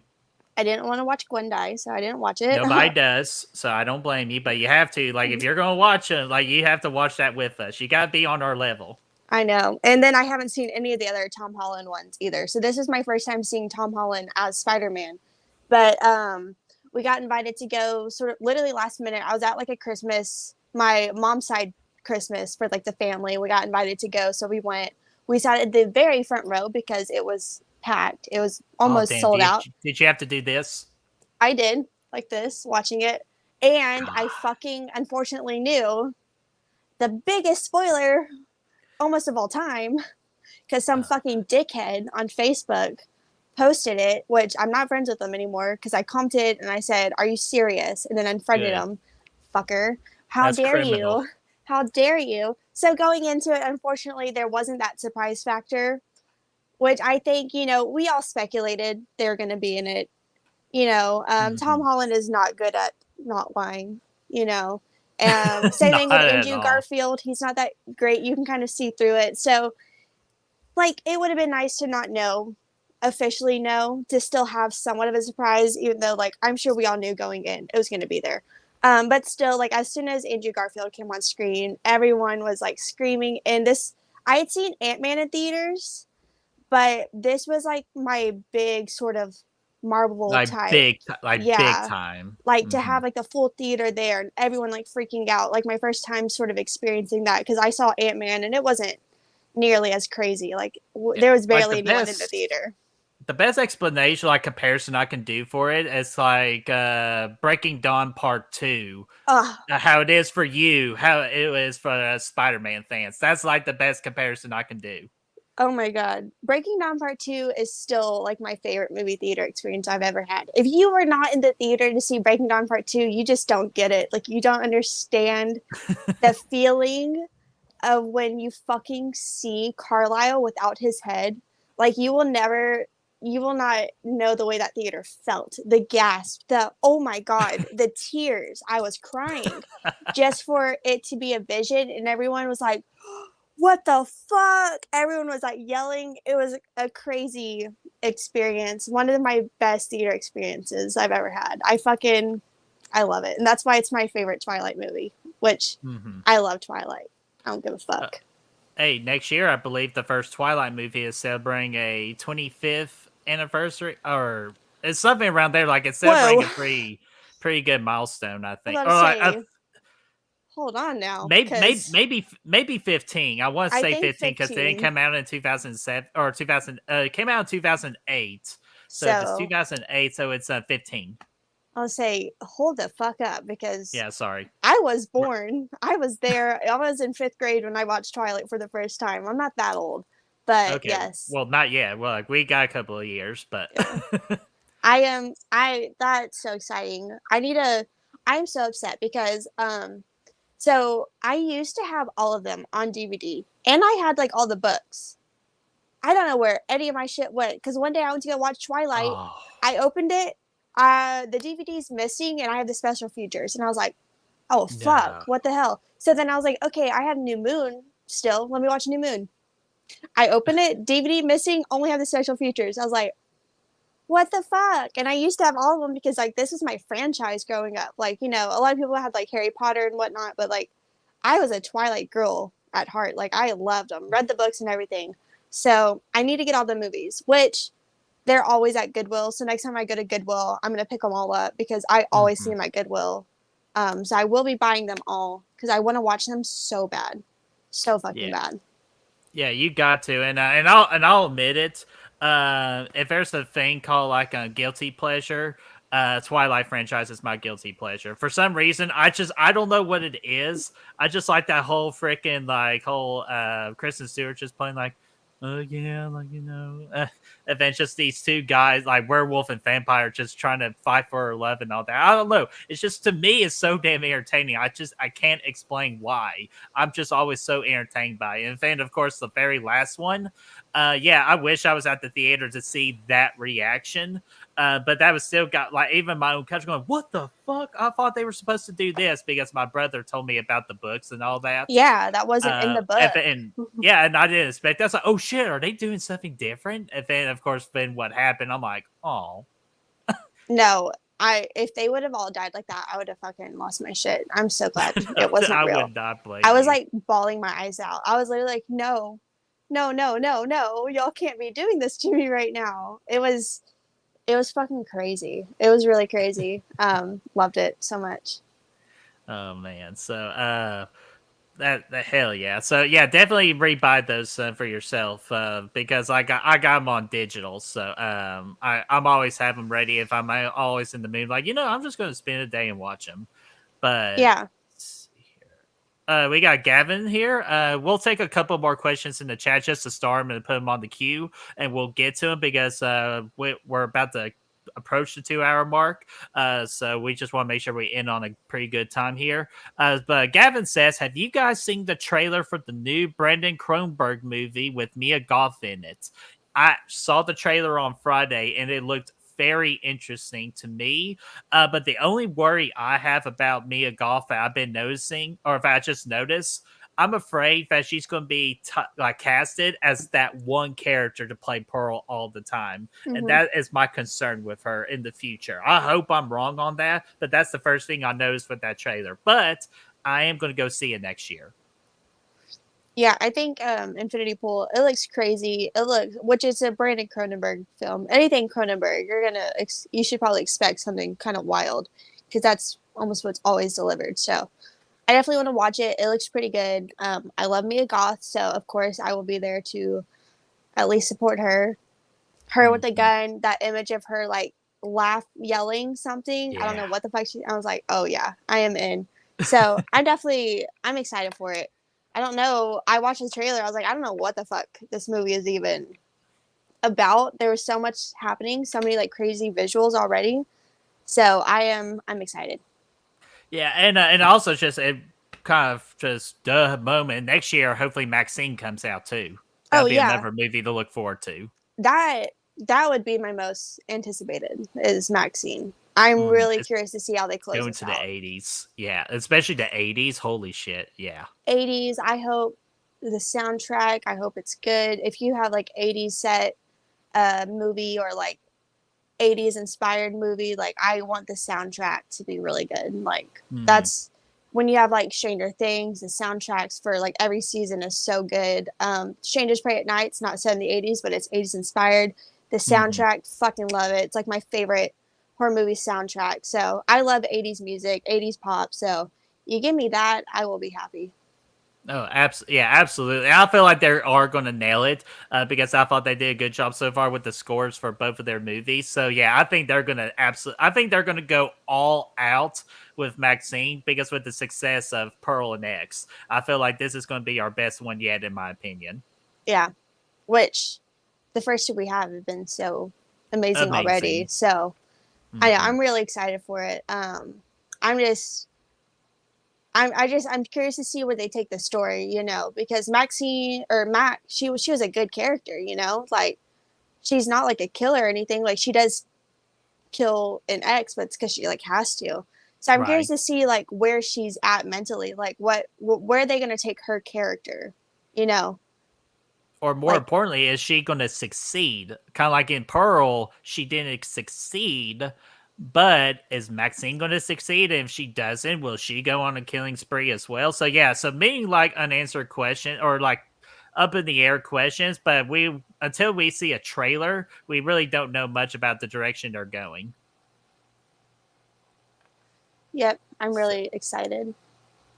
I didn't want to watch Gwen die, so I didn't watch it. Nobody does, so I don't blame you. But you have to. Like, if you're gonna watch it, like you have to watch that with us. You gotta be on our level. I know. And then I haven't seen any of the other Tom Holland ones either. So this is my first time seeing Tom Holland as Spider-Man. But we got invited to go sort of literally last minute. I was at like a Christmas, my mom's side Christmas for like the family. We got invited to go, so we went. We sat at the very front row because it was packed. It was Oh almost damn! sold out. Did you have to do this? I did like this watching it. And I God. fucking unfortunately knew the biggest spoiler almost of all time because some Uh, fucking dickhead on Facebook posted it, which I'm not friends with them anymore because I commented and I said, "Are you serious?" and then unfriended good. him. Fucker. How That's dare criminal. you? How dare you? So going into it, unfortunately, there wasn't that surprise factor, which I think, you know, we all speculated they're going to be in it. You know, Tom Hmm. Holland is not good at not lying, you know. Same Not thing with at Andrew all. Garfield. He's not that great. You can kind of see through it. So like it would have been nice to not know officially know to still have somewhat of a surprise even though like I'm sure we all knew going in it was going to be there, but still like as soon as Andrew Garfield came on screen everyone was like screaming. And this, I had seen Ant-Man in theaters, but this was like my big sort of Marvel type, Like big yeah, time. like to Hmm. have like the full theater there and everyone like freaking out, like my first time sort of experiencing that because I saw Ant-Man and it wasn't nearly as crazy. Like Yeah, there was like barely anyone in the theater. the best explanation, like comparison I can do for it is like Breaking Dawn Part Two. Oh, How it is for you, how it is for Spider-Man fans. That's like the best comparison I can do. oh my god. Breaking Down Part 2 is still like my favorite movie theater experience I've ever had. If you were not in the theater to see Breaking Down Part 2, you just don't get it. Like you don't understand the feeling of when you fucking see Carlisle without his head. Like you will not know the way that theater felt. The gasp, the oh my god, the tears. I was crying just for it to be a vision, and everyone was like, "What the fuck?" Everyone was like yelling. It was a crazy experience. One of my best theater experiences I've ever had. I love it, and that's why it's my favorite Twilight movie which Hmm. I love Twilight. I don't give a Uh, fuck. hey, next year I believe the first Twilight movie is celebrating a 25th anniversary, or it's something around there. Like it's Whoa. celebrating a pretty good milestone, I I was think. about to Or like, say, hold on now, because maybe 15. I want to I say think 15 because it didn't 15. come out in 2007 or 2000. It came out in 2008. So if it's So 2008, so it's 15. I'll say, hold the fuck up, because Yeah, sorry. I was born. I was there. I was in fifth grade when I watched Twilight for the first time. I'm not that old, but Okay, yes, well, not yet. Well, like, we got a couple of years, but yeah. I am. That's so exciting. I need a. I'm so upset because so I used to have all of them on DVD, and I had like all the books. I don't know where any of my shit went, because one day I went to go watch Twilight. oh I opened it. The DVD's missing, and I have the special features, and I was like, oh fuck, no, what the hell? So then I was like, okay, I have New Moon still. Let me watch New Moon. I open it, DVD missing, only have the special features. I was like, what the fuck? And I used to have all of them because like this is my franchise growing up. Like, you know, a lot of people had like Harry Potter and whatnot, but like I was a Twilight girl at heart. Like I loved them, read the books and everything. So I need to get all the movies, which they're always at Goodwill. So next time I go to Goodwill, I'm gonna pick them all up because I always see hmm them at Goodwill. So I will be buying them all because I want to watch them so bad, so fucking yeah, bad. yeah, you got to, and I'll admit it. If there's a thing called like a guilty pleasure, Twilight franchise is my guilty pleasure. For some reason, I don't know what it is. I just like that whole freaking like whole Kristen Stewart just playing like, oh yeah, like and then just these two guys like werewolf and vampire just trying to fight for her love and all that. I don't know. It's just to me, it's so damn entertaining. I can't explain why. I'm just always so entertained by it. And then, of course, the very last one, yeah, I wish I was at the theater to see that reaction. But that was still got like even my own country going, what the fuck? I thought they were supposed to do this because my brother told me about the books and all that. Yeah, that wasn't in the book. And yeah, and I didn't expect that. I was like, oh shit, are they doing something different? And then, of course, then what happened? I'm like, oh, No, I if they would have all died like that, I would have fucking lost my shit. I'm so glad it wasn't I real. would not blame I was you. like bawling my eyes out. I was literally like, no, no, no, no, no, y'all can't be doing this to me right now. It was fucking crazy. It was really crazy. Loved it so much. Oh man, so that hell yeah. So yeah, definitely rebuy those for yourself because I got them on digital. So I'm always have them ready if I'm always in the mood. Like I'm just going to spend a day and watch them. But Yeah. let's see here. We got Gavin here. We'll take a couple more questions in the chat just to start them and put them on the queue, and we'll get to them because we're about to approach the 2 hour mark. So we just want to make sure we end on a pretty good time here. But Gavin says, have you guys seen the trailer for the new Brandon Cronenberg movie with Mia Goth in it? I saw the trailer on Friday and it looked very interesting to me. But the only worry I have about Mia Goth that I've been noticing, or if I just noticed, I'm afraid that she's going to be like casted as that one character to play Pearl all the time, and Hmm. that is my concern with her in the future. I hope I'm wrong on that, but that's the first thing I noticed with that trailer. But I am going to go see it next year. Yeah, I think Infinity Pool, it looks crazy. It looks, which is a Brandon Cronenberg film. Anything Cronenberg, you should probably expect something kind of wild, because that's almost what's always delivered. So I definitely want to watch it. It looks pretty good. I love Mia Goth, so of course I will be there to at least support her. Her with the Mhm. gun, that image of her like laugh yelling something. I don't know Yeah. what the fuck I was like, oh yeah, I am in. So I'm excited for it. I don't know. I watched the trailer. I was like, I don't know what the fuck this movie is even about. There was so much happening, so many like crazy visuals already. So I'm excited. Yeah, and also just it kind of just duh moment. Next year, hopefully Maxine comes out too. Oh That'd be yeah, another movie to look forward to. that that would be my most anticipated is Maxine. I'm really It's curious to see how they close going this to the out. '80s, yeah, especially the '80s. Holy shit, yeah. 80s. I hope the soundtrack, I hope it's good. If you have like 80s set movie or like 80s inspired movie, like I want the soundtrack to be really good. Like Hmm. that's when you have like Stranger Things, the soundtracks for like every season is so good. Strangers Pray at Night, it's not set in the 80s, but it's 80s inspired. The Hmm. soundtrack, fucking love it. It's like my favorite horror movie soundtrack. So I love 80s music, 80s pop. So you give me that, I will be happy. Oh, yeah, absolutely. I feel like they are going to nail it because I thought they did a good job so far with the scores for both of their movies. So yeah, I think they're going to absolutely. I think they're going to go all out with Maxine because with the success of Pearl and X, I feel like this is going to be our best one yet, in my opinion. Yeah, which the first two we have been so amazing already. Amazing. So I know Hmm. I'm really excited for it. I'm just I'm curious to see where they take the story, you know, because Maxine or Mac, she was a good character, you know, like she's not like a killer or anything. Like she does kill an ex, but it's because she like has to. So I'm curious Right. to see like where she's at mentally, like where are they gonna take her character, you know, Or more like importantly, is she going to succeed? Kind of like in Pearl, she didn't succeed, but is Maxine going to succeed? And if she doesn't, will she go on a killing spree as well? So yeah, so many like unanswered question or like up in the air questions, but we until we see a trailer, we really don't know much about the direction they're going. yep, I'm So, really excited.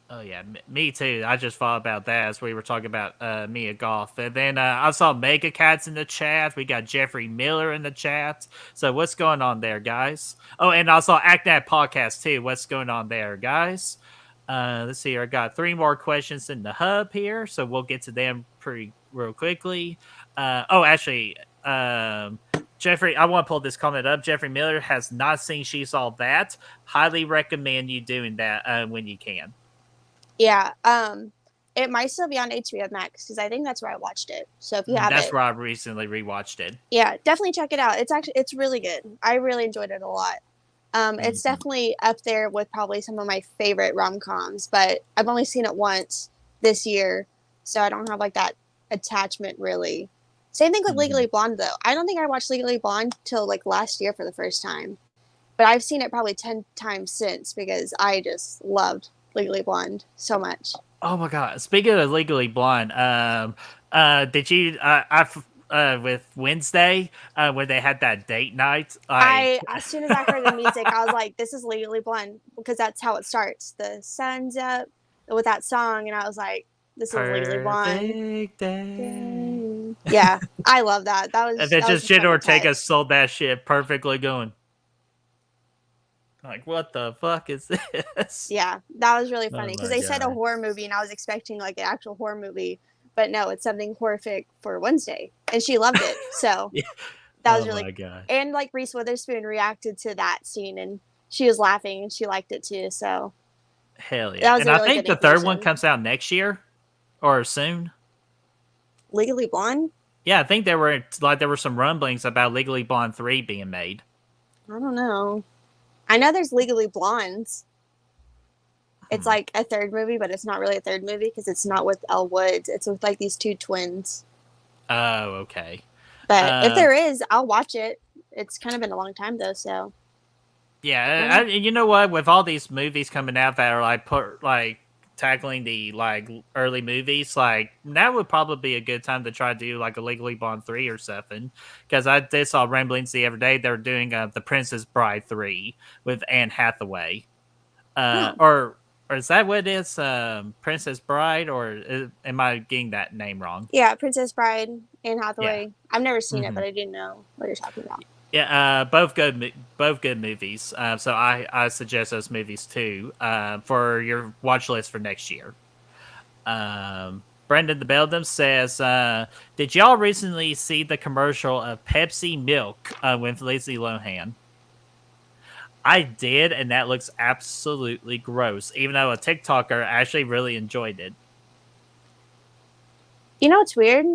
oh yeah, me too. I just thought about that as we were talking about Mia Goth, and then I saw Mega Cats in the chat. We got Jeffrey Miller in the chat. So what's going on there, guys? Oh, and I saw Act That podcast too. What's going on there, guys? Let's see. I got three more questions in the hub here, so we'll get to them pretty real quickly. Oh, actually, Jeffrey, I want to pull this comment up. Jeffrey Miller has not seen She's All That. Highly recommend you doing that when you can. Yeah, it might still be on HBO Max because I think that's where I watched it. So if you have That's it, where I recently rewatched it. yeah, definitely check it out. It's really good. I really enjoyed it a lot. It's Mhm. definitely up there with probably some of my favorite rom coms, but I've only seen it once this year, so I don't have like that attachment really. Same thing with Mhm. Legally Blonde though. I don't think I watched Legally Blonde till like last year for the first time, but I've seen it probably 10 times since because I just loved Legally Blonde so much. Oh my god! Speaking of Legally Blonde, did you? With Wednesday, when they had that date night, like I as soon as I heard the music, I was like, "This is Legally Blonde" because that's how it starts. The sun's up with that song, and I was like, "This is Legally Blonde." perfect day. Yeah, I love that. That And was then that was just a Jenna fun Ortega touch. sold that shit perfectly, going like, "What the fuck is this?" Yeah, that was really Oh funny because my they said a god! horror movie, and I was expecting like an actual horror movie, but no, it's something horrific for Wednesday, and she loved it. So Yeah. that was Oh really, my god! and like Reese Witherspoon reacted to that scene, and she was laughing, and she liked it too. So Hell yeah! that was And a I really think good the third one inclusion. comes out next year or soon. Legally Blonde. Yeah, I think there were some rumblings about Legally Blonde 3 being made. I don't know. I know there's Legally Blondes. It's Hmm. like a third movie, but it's not really a third movie because it's not with Elle Woods. It's with like these two twins. Oh, okay. But if Um, there is, I'll watch it. It's kind of been a long time though, so I don't yeah, know. you know what? With all these movies coming out that are like tackling the like early movies, like that would probably be a good time to try to do like a Legally Blonde 3 or something. Because I did saw ramblings the other day. They're doing the Princess Bride 3 with Anne Hathaway. Uh, Oh, or or is that what it is? Princess Bride, or am I getting that name wrong? yeah, Princess Bride, Anne Yeah. Hathaway. I've never seen it, Hmm. but I do know what you're talking about. Yeah, both good movies. So I suggest those movies too for your watch list for next year. Brendan the Beldam says, "Did y'all recently see the commercial of Pepsi Milk with Lindsay Lohan?" I did, and that looks absolutely gross. Even though a TikToker actually really enjoyed it. You know what's weird?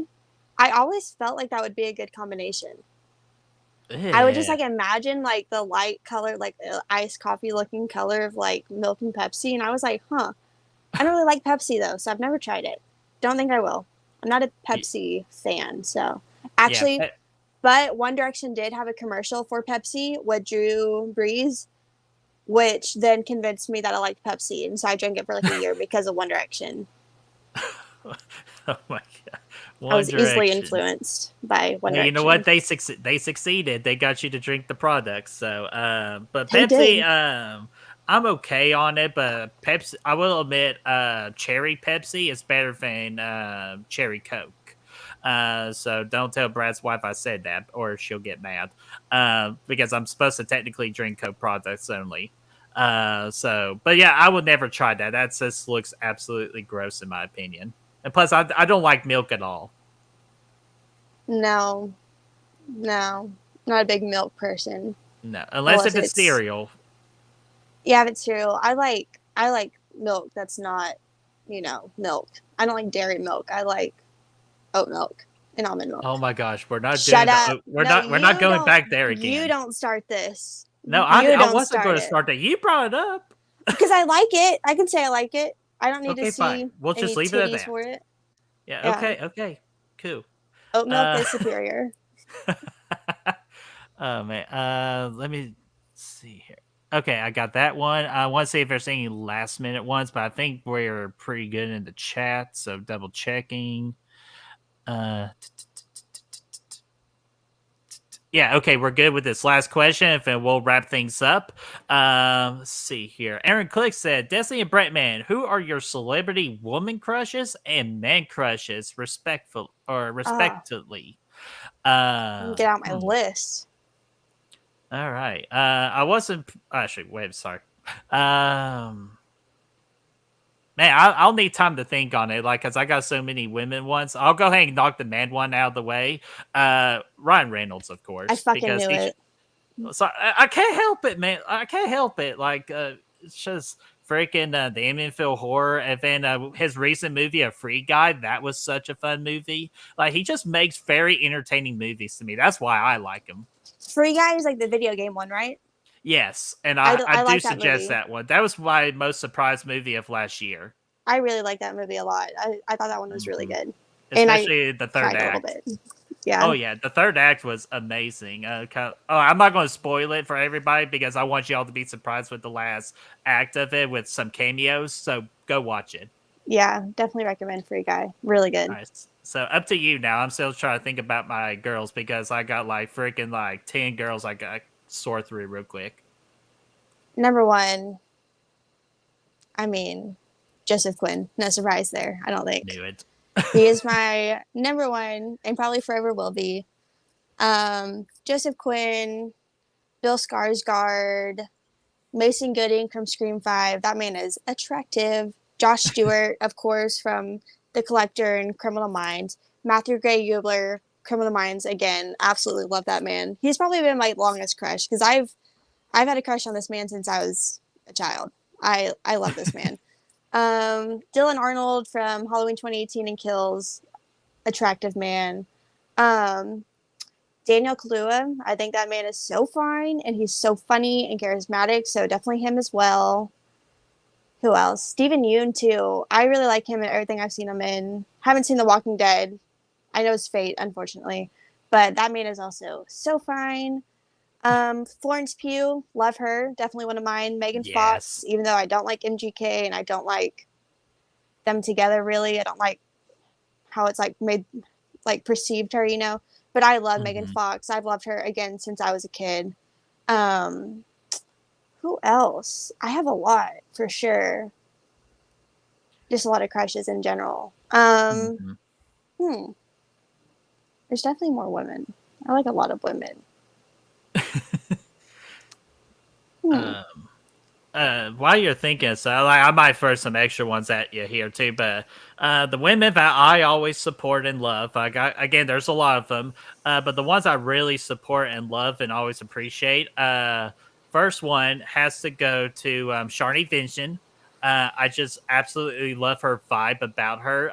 I always felt like that would be a good combination. I would just Ugh. like imagine like the light color, like iced coffee looking color of like milk and Pepsi, and I was like, huh. I don't really like Pepsi though, so I've never tried it. Don't think I will. I'm not a Pepsi fan, so Yeah, actually, but One Direction did have a commercial for Pepsi with Drew Brees, which then convinced me that I liked Pepsi, and so I drank it for like a year because of One Direction. Oh my god, I One was easily Direction. influenced by One Well, you know what? Direction. They succeeded. They got you to drink the product. So, but They Pepsi, did. I'm okay on it. But Pepsi, I will admit, cherry Pepsi is better than cherry Coke. So don't tell Brad's wife I said that, or she'll get mad. Because I'm supposed to technically drink Coke products only. But yeah, I would never try that. That just looks absolutely gross in my opinion. And plus, I don't like milk at all. No, no, not a big milk person. No, unless Unless if it's it's cereal. yeah, if it's cereal. I like milk that's not, milk. I don't like dairy milk. I like oat milk and almond Oh milk. my gosh, we're not Shut doing the up. No, we're not you going don't back there you again. don't start this. No, You I don't wasn't going start to it. start that. You brought it up. Because I like it. I can say I like it. I don't need to Okay, fine. see We'll just any leave it at titties that. for it. Yeah. Yeah. Okay. Cool. Oat milk Uh, is superior. oh man. Let me see here. Okay, I got that one. I want to see if there's any last minute ones, but I think we're pretty good in the chat, so double checking. Uh, Yeah, okay, we're good with this last question, and we'll wrap things up. Let's see here. Aaron Click said, Destiny and BrettMan, who are your celebrity woman crushes and man crushes, Ah, respectively? get out my Hmm. list. All right. I wasn't actually. Wait, sorry. Um, Man, I'll need time to think on it, like, cause I got so many women ones. I'll go ahead and knock the man one out of the way. Ryan Reynolds, of I course, fucking because knew he it. so I can't help it, man. I can't help it. Like, it's just freaking the Amityville Horror, and then his recent movie, A Free Guy. That was such a fun movie. Like, he just makes very entertaining movies to me. That's why I like him. Free Guy is like the video game one, right? Yes, and I I do like that suggest movie. that one. That was my most surprised movie of last year. I really like that movie a lot. I thought that one was really Hmm. good. And I Especially the third cried a little act. bit. Yeah. Oh yeah, the third act was amazing. I'm not going to spoil it for everybody because I want y'all to be surprised with the last act of it with some cameos. So go watch it. Yeah, definitely recommend Free Guy. Really All good. right, so up to you now. I'm still trying to think about my girls because I got like freaking like 10 girls I got sort through real quick. Number one, I mean, Joseph Quinn. No surprise there, I don't think. Knew it. He is my number one and probably forever will be. Joseph Quinn, Bill Skarsgård, Mason Gooding from Scream 5. That man is attractive. Josh Stewart, of course, from The Collector and Criminal Minds. Matthew Gray Gubler, Criminal Minds. Again, absolutely love that man. He's probably been my longest crush because I've had a crush on this man since I was a child. I love this man. Dylan Arnold from Halloween 2018 and Kills, attractive man. Um, Daniel Kaluuya, I think that man is so fine and he's so funny and charismatic, so definitely him as well. Who else? Stephen Yeun too. I really like him in everything I've seen him in. Haven't seen The Walking Dead. I know it's fate, unfortunately, but that man is also so fine. Florence Pugh, love her, definitely one of mine. Megan Fox, Yes. even though I don't like MGK and I don't like them together really. I don't like how it's like made like perceived her, But I love Megan Hmm. Fox. I've loved her again since I was a kid. Um, who else? I have a lot for sure. Just a lot of crushes in general. Hmm. Hmm. There's definitely more women. I like a lot of women. Hmm. um, while you're thinking, so like I might throw some extra ones at you here too, but the women that I always support and love, again, there's a lot of them, but the ones I really support and love and always appreciate, first one has to go to Sharni Vincent. I just absolutely love her vibe about her.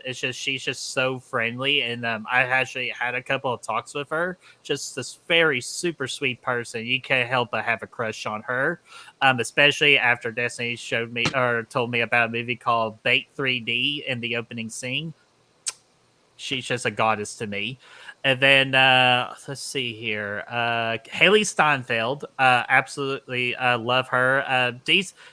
It's just she's just so friendly, and I actually had a couple of talks with her. Just this very super sweet person. You can't help but have a crush on her, especially after Destiny showed me or told me about a movie called Bait 3D in the opening scene. She's just a goddess to me. And then let's see here. Haley Steinfeld, absolutely love her.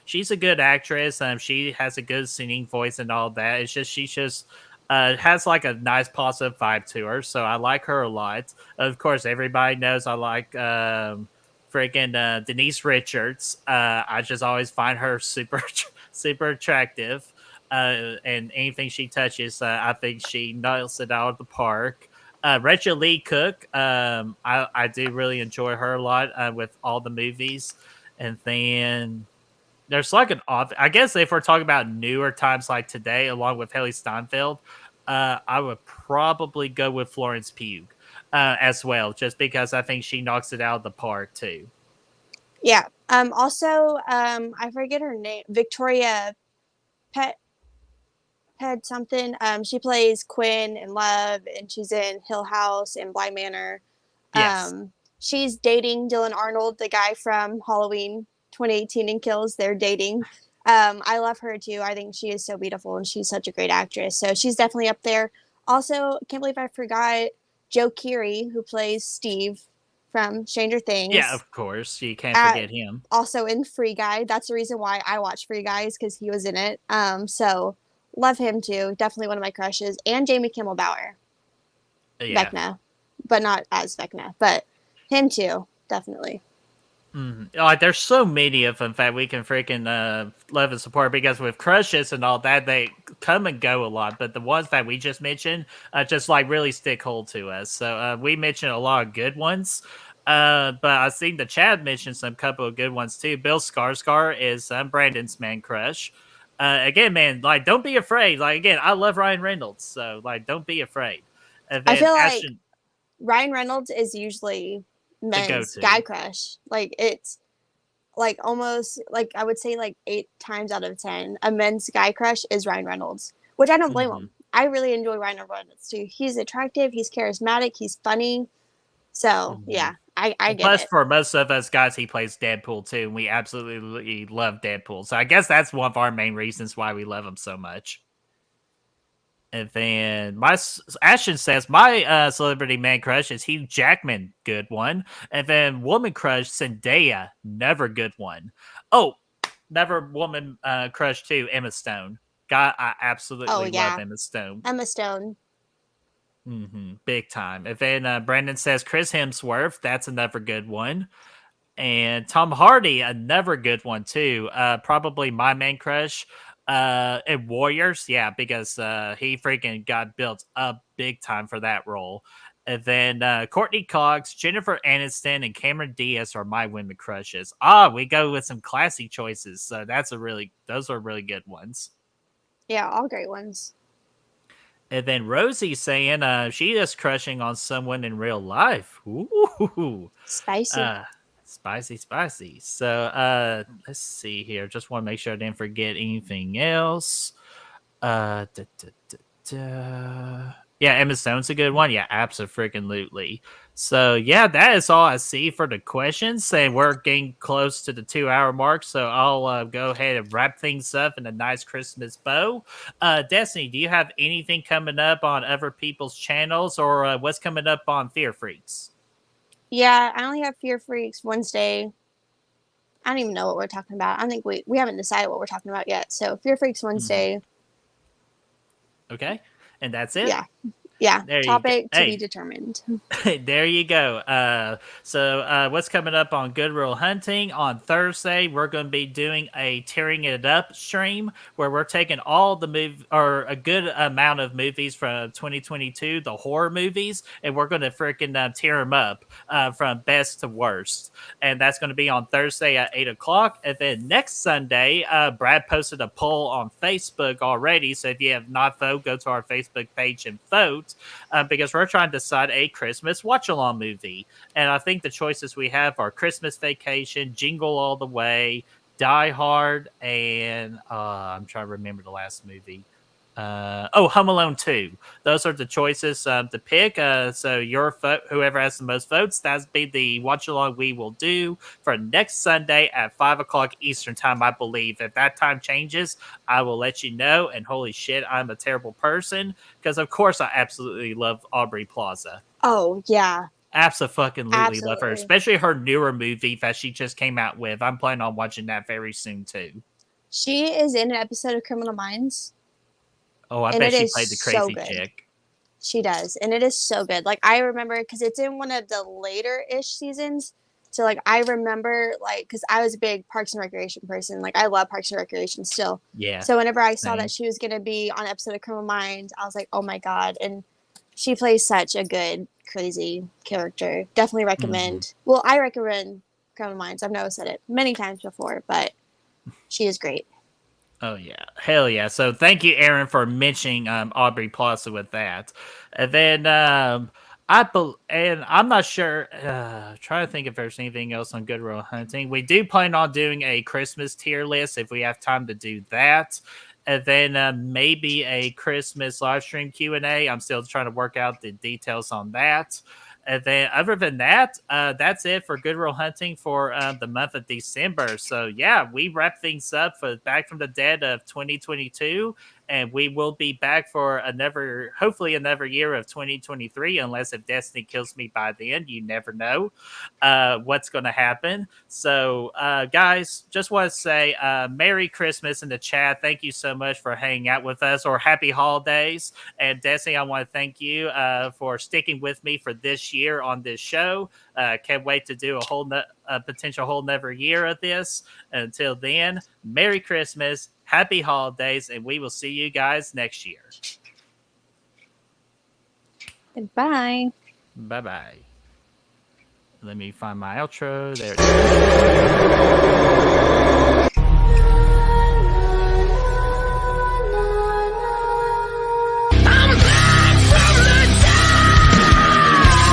She's a good actress. She has a good singing voice and all that. It's just she's just has like a nice positive vibe to her, so I like her a lot. Of course, everybody knows I like freaking Denise Richards. I just always find her super super attractive. And anything she touches, I think she nails it out of the park. Rachel Lee Cook, I do really enjoy her a lot with all the movies. And then there's like an off. I guess if we're talking about newer times like today, along with Haley Steinfeld, I would probably go with Florence Pugh as well, just because I think she knocks it out of the park too. Yeah. Also, I forget her name. Victoria Pet Pet something. She plays Quinn in Love, and she's in Hill House and Bly Manor. Yes. She's dating Dylan Arnold, the guy from Halloween 2018 and Kills. They're dating. I love her too. I think she is so beautiful, and she's such a great actress. So she's definitely up there. Also, can't believe I forgot Joe Keery, who plays Steve from Stranger Yeah, Things. of course. You can't At forget him. also in Free Guy. That's the reason why I watch Free Guys, because he was in it. So love him too. Definitely one of my crushes. And Jamie Kimmel Bauer, Yeah. Vecna, but not as Vecna, but him too, definitely. Like, there's so many of them that we can freaking love and support because with crushes and all that, they come and go a lot. But the ones that we just mentioned, just like really stick hold to us. So we mentioned a lot of good ones. But I seen the chat mention some couple of good ones too. Bill Skarsgård is Brandon's man crush. Again, man, like don't be afraid. Like again, I love Ryan Reynolds, so like don't be afraid. And I then feel like Ashton, Ryan Reynolds is usually the men's guy go-to. crush. Like it's like almost like I would say like 8 times out of 10, a men's guy crush is Ryan Reynolds, which I don't blame Mm-hmm. him. I really enjoy Ryan Reynolds too. He's attractive, he's charismatic, he's funny. So Mm-hmm. yeah, I get Plus, it. for most of us guys, he plays Deadpool too, and we absolutely love Deadpool. So I guess that's one of our main reasons why we love him so much. And then Ashton says my celebrity man crush is Hugh Jackman, good one. And then woman crush Zendaya, never good one. Oh, never woman crush too, Emma Stone. God, I Oh absolutely love yeah, Emma Stone. Emma Stone. Big time. And then Brandon says Chris Hemsworth, that's another good one. And Tom Hardy, another good one too. Probably my main crush. And Warriors, yeah, because he freaking got built up big time for that role. And then Courtney Cox, Jennifer Aniston, and Cameron Diaz are my women crushes. We go with some classy choices. So those are really good ones. Yeah, all great ones. And then Rosie saying she is crushing on someone in real life. Ooh. Spicy. Uh, spicy, spicy. So let's see here. Just want to make sure I didn't forget anything else. Uh, da, da, da, da. Yeah, Emma Stone's a good one. Yeah, absolutely. So yeah, that is all I see for the questions. And we're getting close to the 2 hour mark, so I'll go ahead and wrap things up in a nice Christmas bow. Destiny, do you have anything coming up on other people's channels, or what's coming up on Fear Freaks? Yeah, I only have Fear Freaks Wednesday. I don't even know what we're talking about. I think we haven't decided what we're talking about yet. So Fear Freaks Mhm. Wednesday. Okay, and that's it. Yeah. Yeah. There you go. Topic to be Hey, determined. there you go. So what's coming up on Good Will Hunting on Thursday? We're going to be doing a tearing it up stream where we're taking all the or a good amount of movies from 2022, the horror movies, and we're going to freaking tear them up from best to worst. And that's going to be on Thursday at 8 o'clock. And then next Sunday, Brad posted a poll on Facebook already. So if you have not voted, go to our Facebook page and vote because we're trying to decide a Christmas watch along movie. And I think the choices we have are Christmas Vacation, Jingle All the Way, Die Hard, and I'm trying to remember the last movie. Home Alone 2. Those are the choices to pick. So your whoever has the most votes, that's be the watch along we will do for next Sunday at 5 o'clock Eastern time, I believe. If that time changes, I will let you know. And holy shit, I'm a terrible person because of course I absolutely love Aubrey Plaza. Oh yeah, Absolutely love her, absolutely. especially her newer movie that she just came out with. I'm planning on watching that very soon too. She is in an episode of Criminal Minds, Oh, I and bet it she is played the so crazy good. chick. She does, and it is so good. Like I remember because it's in one of the later ish seasons. So like I remember like because I was a big Parks and Recreation person. Like I love Parks and Recreation still. Yeah, So whenever I saw that same. she was gonna be on an episode of Criminal Minds, I was like, oh my god! And she plays such a good crazy character. Definitely Hmm. recommend. Well, I recommend Criminal Minds. I've never said it many times before, but she is great. Oh yeah, hell yeah! So thank you, Aaron, for mentioning Aubrey Plaza with that. And then and I'm not sure. Trying to think if there's anything else on Good Will Hunting. We do plan on doing a Christmas tier list if we have time to do that. And then maybe a Christmas live stream Q&A. I'm still trying to work out the details on that. And then, other than that, that's it for Good Will Hunting for the month of December. So, yeah, we wrap things up for Back from the Dead of 2022. And we will be back for hopefully, another year of 2023, unless if Destiny kills me by then. You never know what's going to happen. So, guys, just want to say Merry Christmas in the chat. Thank you so much for hanging out with us, or Happy Holidays. And Destiny, I want to thank you for sticking with me for this year on this show. Can't wait to do a potential whole another year of this. Until then, Merry Christmas, Happy Holidays, and we will see you guys next year. Goodbye. Bye bye. Let me find my outro. There it is.